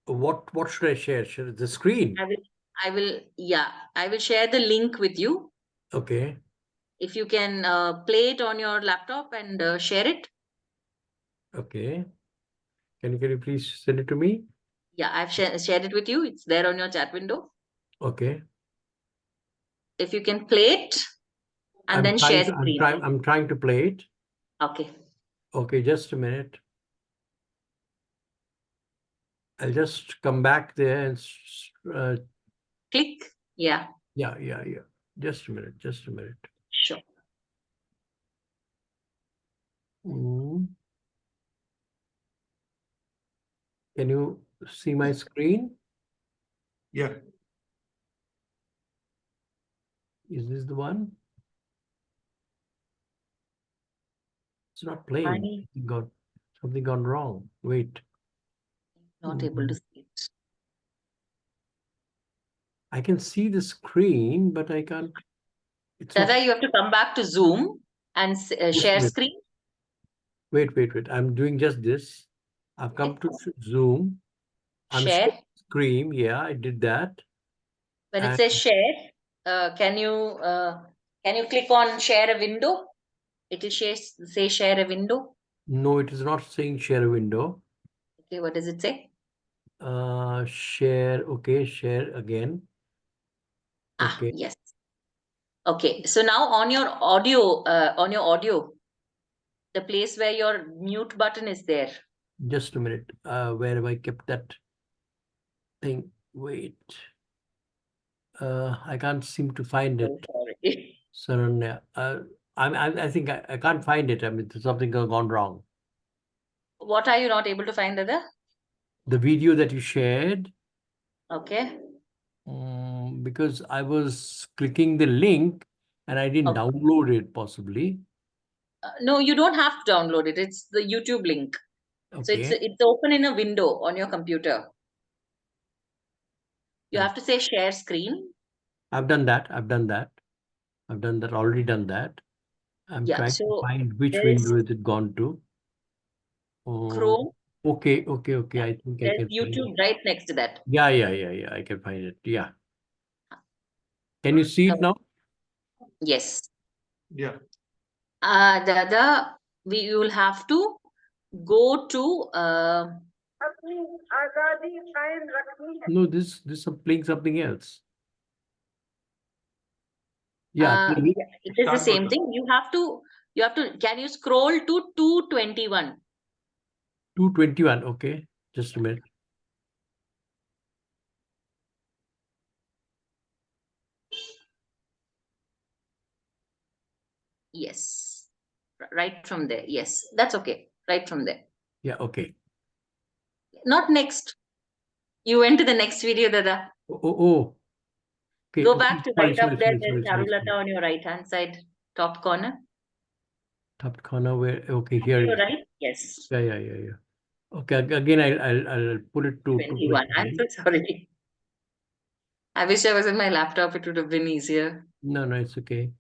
What should I share? Share the screen? Yeah, I will share the link with you. Okay. If you can play it on your laptop and share it. Okay. Can you please send it to me? Yeah, I've shared it with you. It's there on your chat window. Okay. If you can play it and then share screen. I'm trying to play it. Okay. Okay, just a minute. I'll just come back there and Click. Yeah. Yeah. Just a minute. Sure. Can you see my screen? Yeah. Is this the one? It's not playing. Something gone wrong. Wait. Not able to see it. I can see the screen, but I can't. Dada, you have to come back to Zoom and share screen. Wait. I'm doing just this. I've come to Zoom. I'm Share. Screen. Yeah, I did that. When it says share, can you click on share a window? It will say share a window. No, it is not saying share a window. Okay, what does it say? Share. Okay, share again. Okay. Yes. Okay, so now on your audio, the place where your mute button is there. Just a minute. Where have I kept that thing? Wait. I can't seem to find it. Saranya. I think I can't find it. I mean, something has gone wrong. What are you not able to find, Dada? The video that you shared. Okay. Because I was clicking the link and I didn't download it possibly. No, you don't have to download it. It's the YouTube link. Okay. So it's open in a window on your computer. You have to say share screen. I've done that. Already done that. I'm trying to find which window is it gone to. Chrome. Okay. I think There's I can YouTube right next to that. Yeah. I can find it. Yeah. Can you see it now? Yes. Yeah. You will have to go to No, this is playing something else. Yeah. it is the same thing. You have to can you scroll to 221? 221. Okay. Just a minute. Yes. Right from there. Yes. That's okay. Right from there. Yeah. Okay. Not next. You went to the next video, Dada. Oh. Okay. Go back to right up there. Sorry. There's Charulata on your right hand side, top corner. Top corner where? Okay, here. You're right. Yes. Yeah. Okay. Again, I'll put it to 21. I'm so sorry. I wish I was in my laptop. It would have been easier. No, it's okay.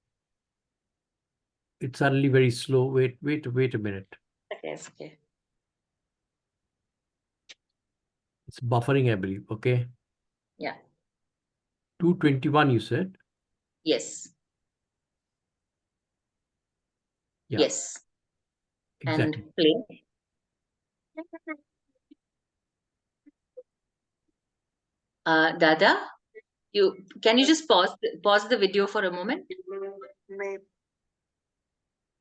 It's suddenly very slow. Wait a minute. Okay, it's okay. It's buffering, I believe. Okay. Yeah. 221, you said? Yes. Yeah. Yes. Exactly. And play. Dada, can you just pause the video for a moment?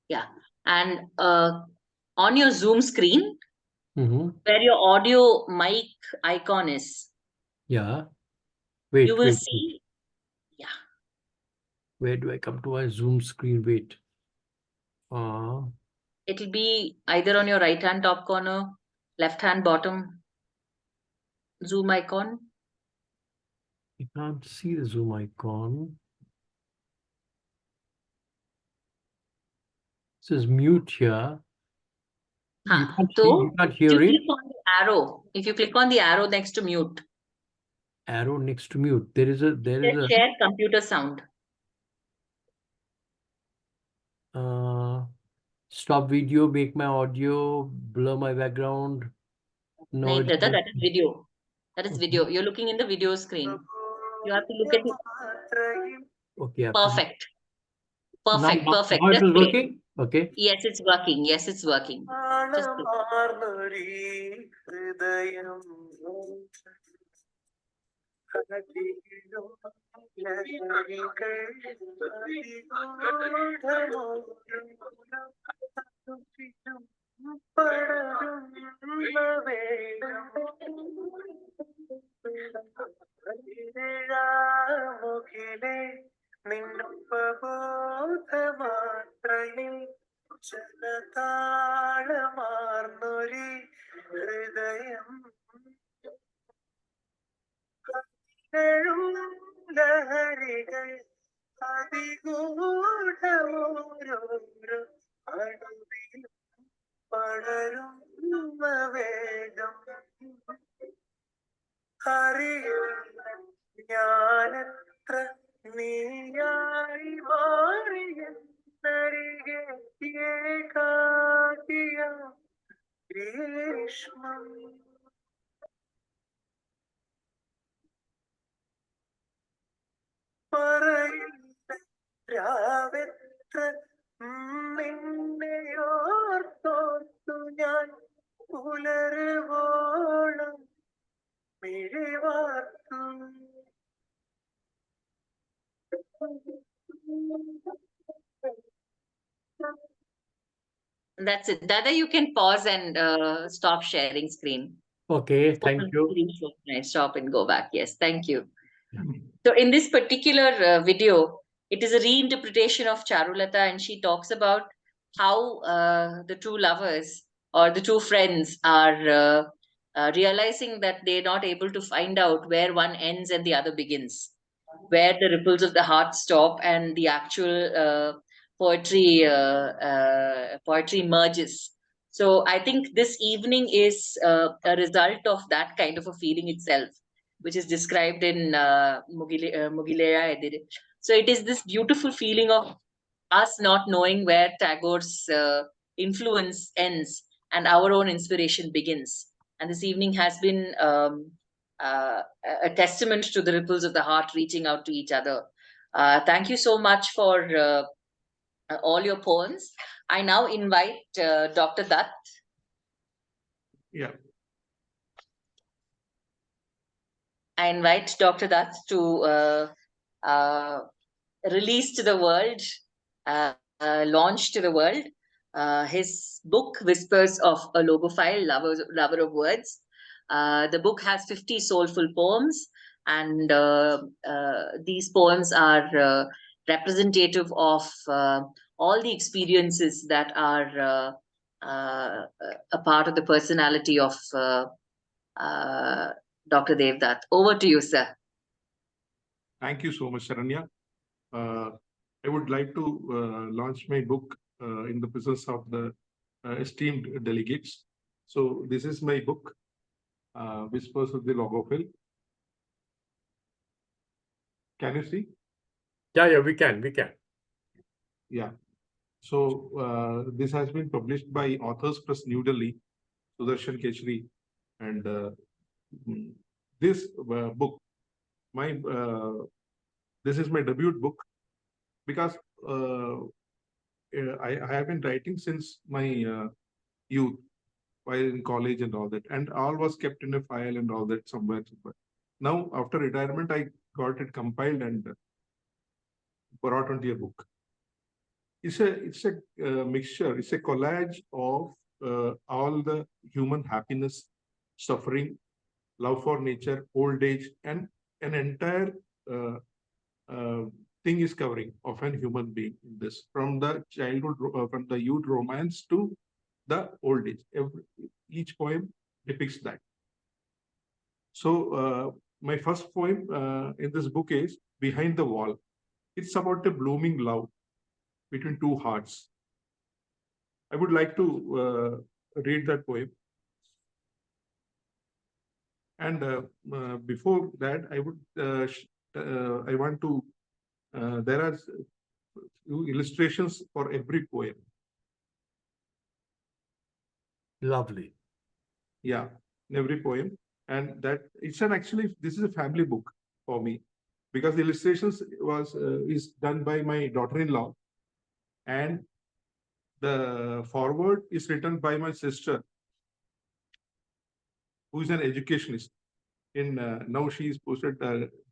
Yeah. And on your Zoom screen, where your audio mic icon is. Yeah. Wait. You will see. Yeah. Where do I come to my Zoom screen? Wait. It'll be either on your right hand top corner, left hand bottom Zoom icon. You can't see the Zoom icon. It says mute here. You can't If hear you it. click on the arrow, if you click on the arrow next to mute, Arrow next to mute. There is a share computer sound. Stop video, make my audio, blur my background. No, No, it's that not. is video. That is Okay. video. You're looking in the video screen. You have to look at it. Okay. Perfect. Perfect. Now Perfect. it Just is play. working? Okay. Yes, it's working. Yes, it's working. Just play. That's it. Dada, you can pause and stop sharing screen. Okay, thank you. Stop and go back. Yes, thank you. So in this particular video, it is a reinterpretation of Charulata, and she talks about how the two lovers or the two friends are realizing that they're not able to find out where one ends and the other begins, where the ripples of the heart stop and the actual poetry merges. So I think this evening is a result of that kind of a feeling itself, which is described in Mugileya Edire. So it is this beautiful feeling of us not knowing where Tagore's influence ends and our own inspiration begins. And this evening has been a testament to the ripples of the heart reaching out to each other. Thank you so much for all your poems. I now invite Dr. Dutt. Yeah. I invite Dr. Dutt to release to the world, launch to the world, his book, Whispers of a Logophile, Lover of Words. The book has 50 soulful poems, and these poems are representative of all the experiences that are a part of the personality of Dr. Devdutt. Over to you, sir. Thank you so much, Sharanya. I would like to launch my book in the presence of the esteemed delegates. So this is my book, Whispers of the Logophile. Can you see? Yeah, we can. Yeah. So this has been published by Authors Press, New Delhi, Sudarshan Kechri, and this book, this is my debut book, because I have been writing since my youth, while in college and all that, and all was kept in a file and all that somewhere. Now, after retirement, I got it compiled and brought onto a book. It's a mixture. It's a collage of all the human happiness, suffering, love for nature, old age, and an entire thing is covering of an human being in this, from the childhood, from the youth romance to the old age. Each poem depicts that. So my first poem in this book is Behind the Wall. It's about a blooming love between two hearts. I would like to read that poem. And before that, I want to, there are few illustrations for every poem. Lovely. Yeah, in every poem. And that it's an actually, this is a family book for me, because the illustrations is done by my daughter-in-law, and the foreword is written by my sister, who is an educationist. In now she is posted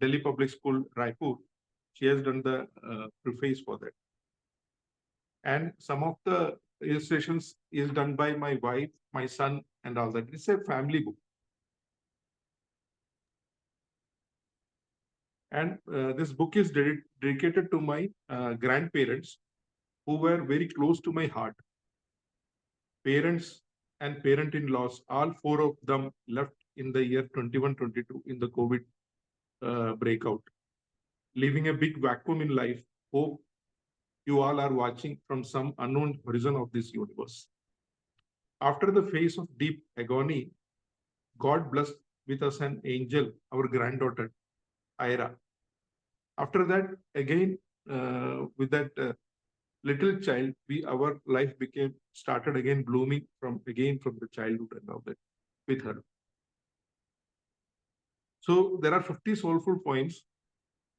Delhi Public School, Raipur. She has done the preface for that. And some of the illustrations is done by my wife, my son, and all that. It's a family book. And this book is dedicated to my grandparents, who were very close to my heart. Parents and parent-in-laws, all four of them left in the year 21-22 in the COVID breakout, leaving a big vacuum in life. Hope you all are watching from some unknown horizon of this universe. After the phase of deep agony, God blessed with us an angel, our granddaughter, Ira. After that, again, with that little child, our life started again blooming from the childhood and all that with her. So there are 50 soulful poems,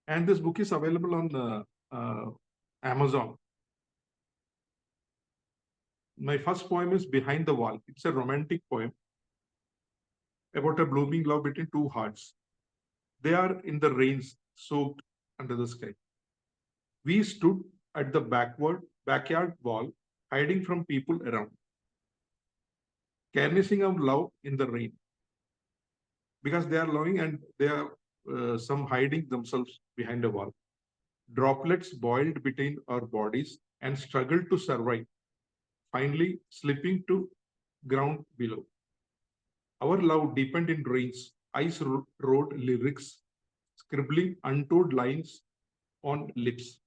and this book is available on Amazon. My first poem is Behind the Wall. It's a romantic poem about a blooming love between two hearts. They are in the rains, soaked under the sky. We stood at the backyard wall, hiding from people around, caressing our love in the rain, because they are loving and they are some hiding themselves behind a wall. Droplets boiled between our bodies and struggled to survive, finally slipping to ground below. Our love deepened in rains. Ice wrote lyrics, scribbling untold lines on lips.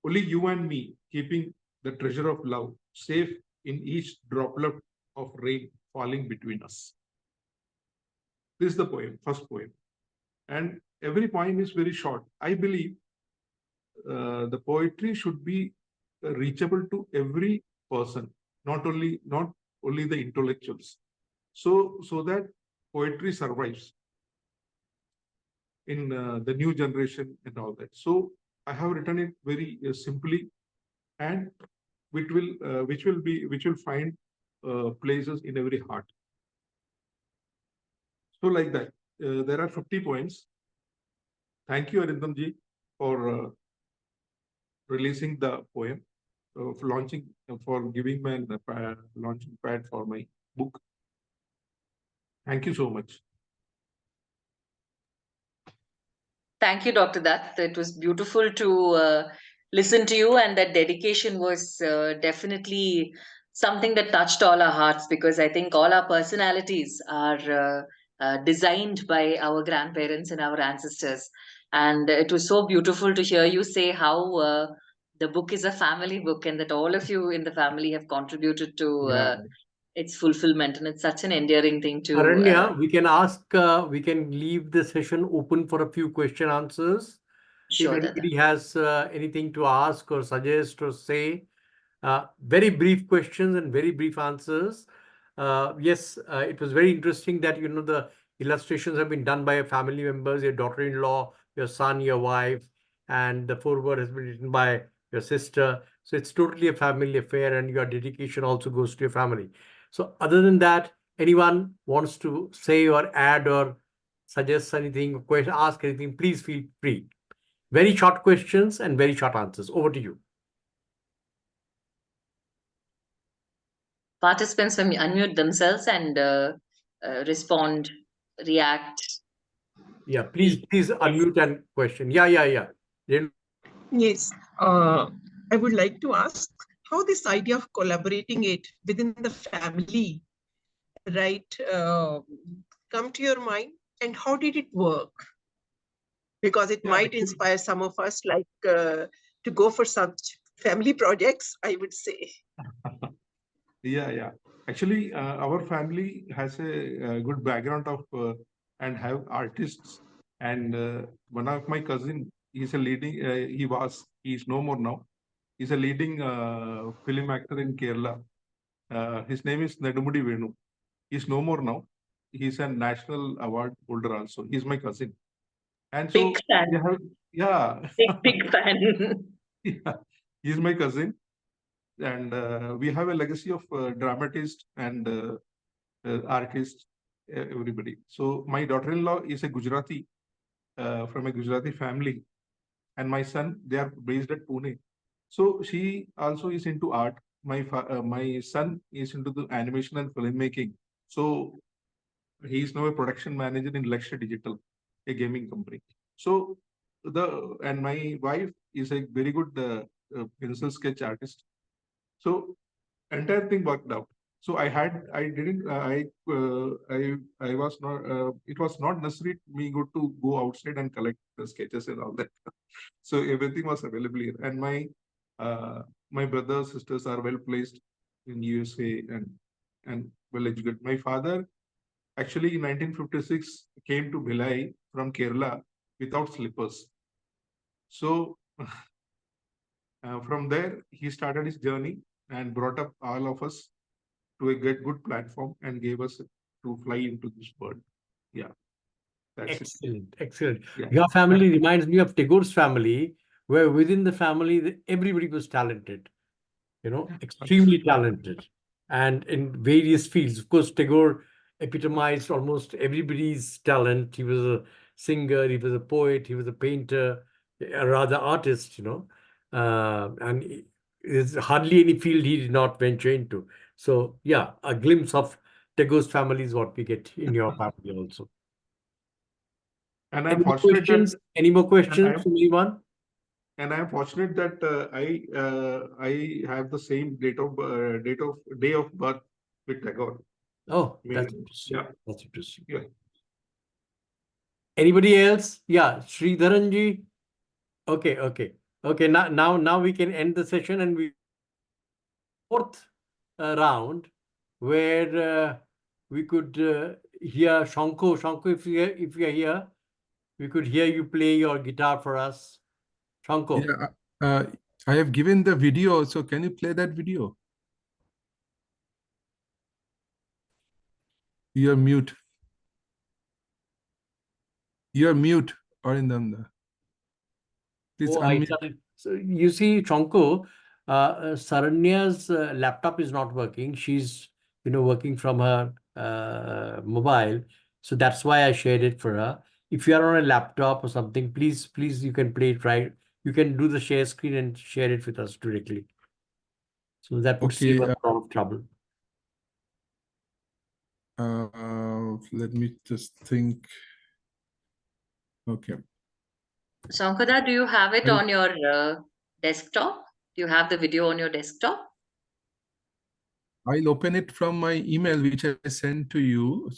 Only you and me, keeping the treasure of love safe in each droplet of rain falling between us. This is the poem, first poem. And every poem is very short. I believe the poetry should be reachable to every person, not only the intellectuals. So that poetry survives in the new generation and all that. So I have written it very simply, and which will find places in every heart. So like that, there are 50 poems. Thank you, Arindam ji, for releasing the poem, for giving me a launching pad for my book. Thank you so much. Thank you, Dr. Dutt. It was beautiful to listen to you, and that dedication was definitely something that touched all our hearts, because I think all our personalities are designed by our grandparents and our ancestors. And it was so beautiful to hear you say how the book is a family book, and that all of you in the family have contributed to its fulfillment. And it's such an endearing thing to. Aranya, we can leave the session open for a few question answers. Sure, If anybody has anything to ask or suggest or say, very brief questions and very brief answers. Yes, it was very interesting that, the illustrations have been done by your family members, your daughter-in-law, your son, your wife, and the foreword has been written by your sister. So it's totally a family affair, and your dedication also goes to your family. So other than that, anyone wants to say or add or suggest anything, ask anything, please feel free. Very short questions and very short answers. Over to you. Participants may unmute themselves and respond, react. Yeah, please unmute and question. Yeah. Yes, I would like to ask how this idea of collaborating it within the family, right, come to your mind, and how did it work? Because it Yeah, might actually, inspire some of us, like to go for such family projects, I would say. yeah. Actually, our family has a good background of and have artists. And one of my cousin, he's a leading. He's no more now. He's a leading film actor in Kerala. His name is Nedumudi Venu. He's no more now. He's a national award holder also. He's my cousin. And Big so we fan. have, yeah, Big fan. yeah, he's my cousin. And we have a legacy of dramatists and artists, everybody. So my daughter-in-law is a Gujarati from a Gujarati family, and my son, they are based at Pune. So she also is into art. My son is into the animation and filmmaking. So he is now a production manager in Lakshya Digital, a gaming company. So my wife is a very good pencil sketch artist. So entire thing worked out. So I didn't I was not it was not necessary me to go outside and collect the sketches and all that. So everything was available here, and my brothers sisters are well placed in USA and well educated. My father actually in 1956 came to Bhilai from Kerala without slippers. So from there he started his journey and brought up all of us to a good platform and gave us to fly into this world. Yeah, that's it. Excellent, excellent. Yeah. Your family reminds me of Tagore's family, where within the family, everybody was talented, extremely talented, and in various fields. Of course, Tagore epitomized almost everybody's talent. He was a singer, he was a poet, he was a painter, a rather artist, and there's hardly any field he did not venture into. So, yeah, a glimpse of Tagore's family is what we get in your family also. And I'm Any more fortunate that questions? Any more and questions I'm from anyone? and I'm fortunate that I have the same day of birth with Tagore. Oh, I mean, that's interesting. yeah, That's interesting. yeah. Anybody else? Yeah, Sridharanji. Okay. Now we can end the session, and we fourth round where we could hear Shanko. Shanko, if you are here, we could hear you play your guitar for us. Shanko. Yeah, I have given the video, so can you play that video? You're mute. You're mute, Arindam. Please Oh, I unmute. started. So you see, Chonko, Saranya's laptop is not working. She's, working from her mobile. So that's why I shared it for her. If you are on a laptop or something, please, you can play it right. You can do the share screen and share it with us directly. So that would save Okay. us a lot of trouble. Let me just think. Okay. Shankada, do you have it I'll- on your desktop? Do you have the video on your desktop? I'll open it from my email, which I sent to you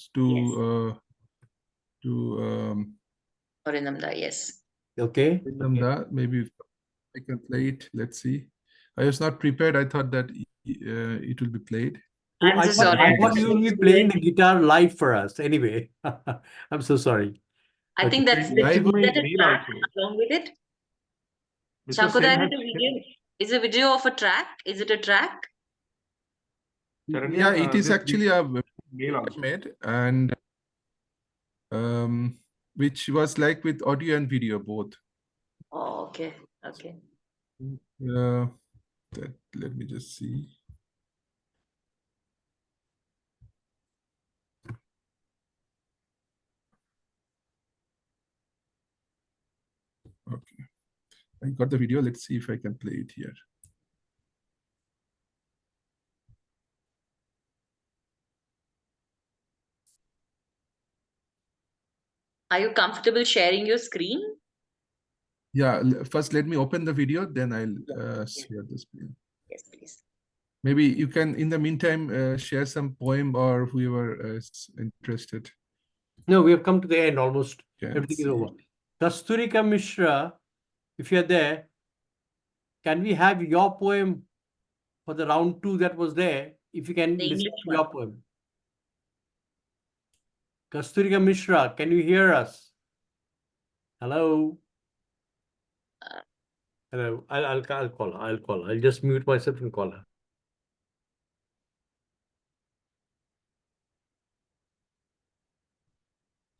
Arinamda, yes. Okay. Arindam. Maybe I can play it. Let's see. I was not prepared. I thought that it will be played. Oh, I'm so I sorry. thought you will be playing the guitar live for us. Anyway, I'm so sorry. I think Okay. that's It's in is my that a mail track also. along with it? Mr. Shankada, Sen is has it a video? Is a video of a track? Is it a track? Charanya, Yeah, it is this actually a mail also. made, and which was like with audio and video both. Oh, okay. Okay. Let me just see. Okay, I got the video. Let's see if I can play it here. Are you comfortable sharing your screen? Yeah, first let me open the video, then I'll share the screen. Yes, please. Maybe you can, in the meantime, share some poem or whoever is interested. No, we have come to the end almost. Okay, Everything is see. over. Kasturika Mishra, if you're there, can we have your poem for the round 2 that was there? If you can The listen English to one. your poem. Kasturika Mishra, can you hear us? Hello? Hello. I'll call her. I'll call her. I'll just mute myself and call her.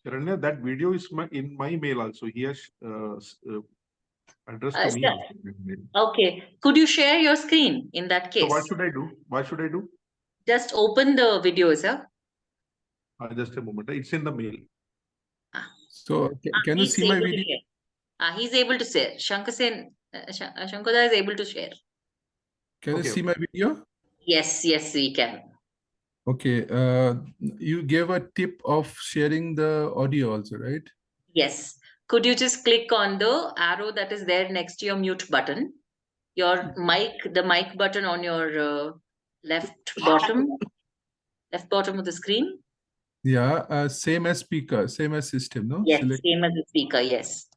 Sharanya, that video is in my mail also. He has addressed to me Sir, also. in mail. okay. Could you share your screen in that So case? what should I do? What should I do? Just open the video, sir. Just a moment. It's in the mail. So can you He's see my able to video? share. He's able to share. Shankoda is able to share. Can you Okay, see my video? Yes, yes, we can. Okay, you gave a tip of sharing the audio also, right? Yes. Could you just click on the arrow that is there next to your mute button? Your mic, the mic button on your left bottom of the screen. Yeah, same as speaker, same as system, no? Yes, Select. same as the speaker, yes.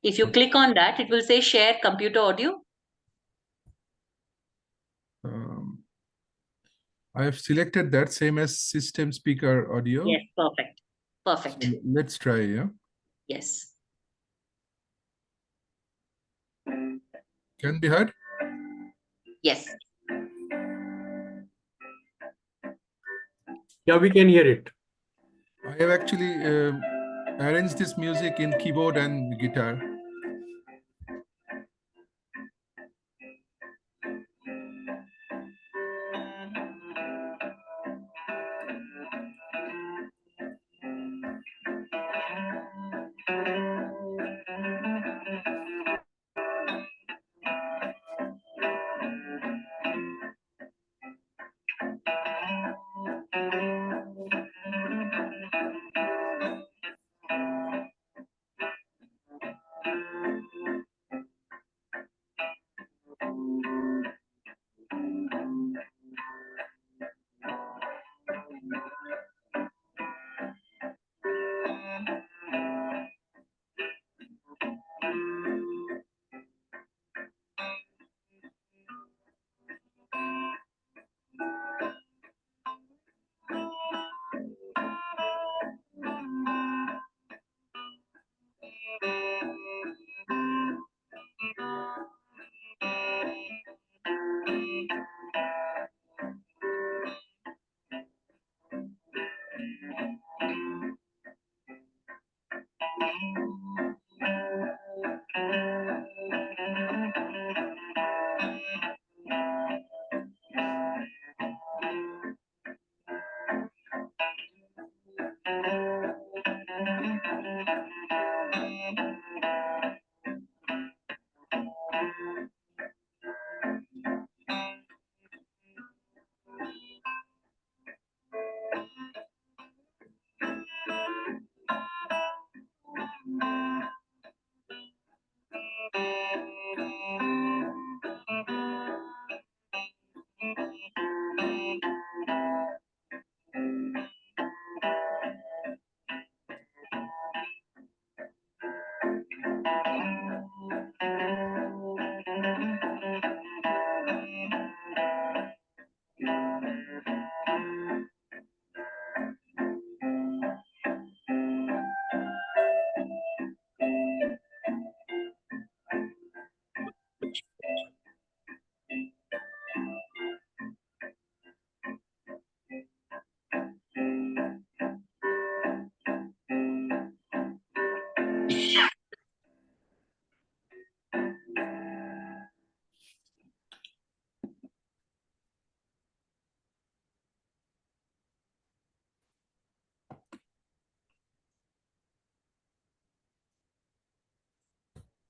If you click on that, it will say share computer audio. I have selected that same as system speaker audio. Yes, perfect. Perfect. So let's try, yeah? Yes. Can be heard? Yes. Yeah, we can hear it. I have actually arranged this music in keyboard and guitar.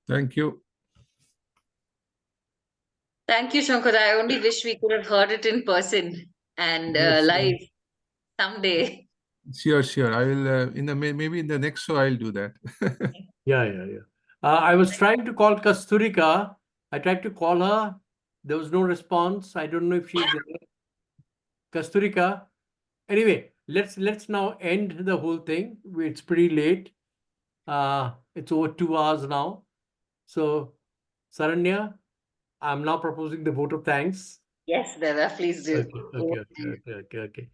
Thank you. Thank you, Shankar. I only wish we could have heard it in person and Yes, live someday. Sure. I will maybe in the next show I'll do that. Yeah. I was trying to call Kasturika. I tried to call her. There was no response. I don't know if she's there. Kasturika. Anyway, let's now end the whole thing. It's pretty late. It's over 2 hours now. So, Saranya, I'm now proposing the vote of thanks. Yes, Deva, please do. Okay.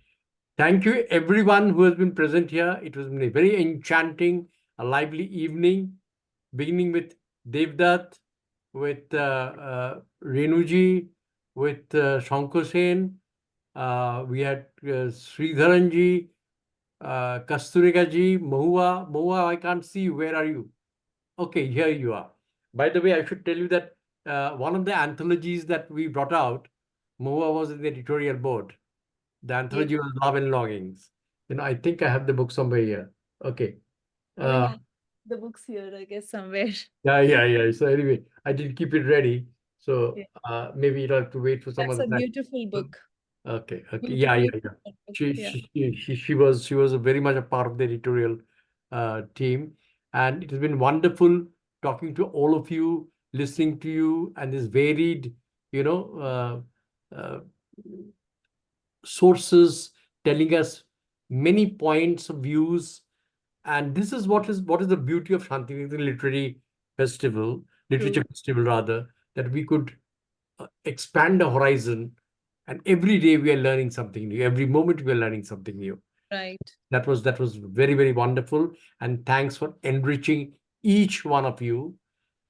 Thank you, everyone who has been present here. It was a very enchanting, a lively evening, beginning with Devdutt, with Renuji, with Shankar Sen. We had Sridharanji, Kasturika ji, Mahua. Mahua, I can't see you. Where are you? Okay, here you are. By the way, I should tell you that one of the anthologies that we brought out, Mahua was in the editorial board. The anthology was Love and Longings. I think I have the book somewhere here. Okay. Oh, yeah. The book's here, I guess, somewhere. Yeah. So anyway, I did keep it ready. So Yeah. maybe you'll have to wait for some That's other a time. beautiful book. Okay. Beautifully Yeah. book, yeah. She was a very much a part of the editorial team, and it has been wonderful talking to all of you, listening to you, and this varied, sources telling us many points of views. And this is what is the beauty of Shantiniketan Literature Festival rather, that we could expand the horizon, and every day we are learning something new. Every moment we are learning something new. Right. That was very, very wonderful. And thanks for enriching each one of you.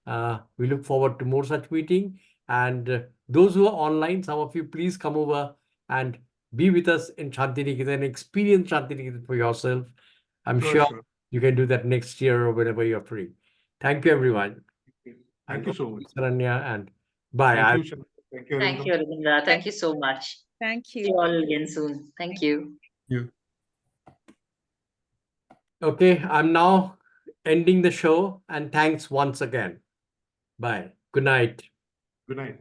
We look forward to more such meeting. And those who are online, some of you, please come over and be with us in Shantiniketan, experience Shantiniketan for yourself. I'm sure you can do that next year or whenever you're free. Thank you, everyone. Thank you so much. Saranya, and bye. Thank you, Shanti. Thank you, Arvinda. Thank you so much. Thank See you. you all again soon. Thank you. Okay, I'm now ending the show, and thanks once again. Bye. Good night. Good night.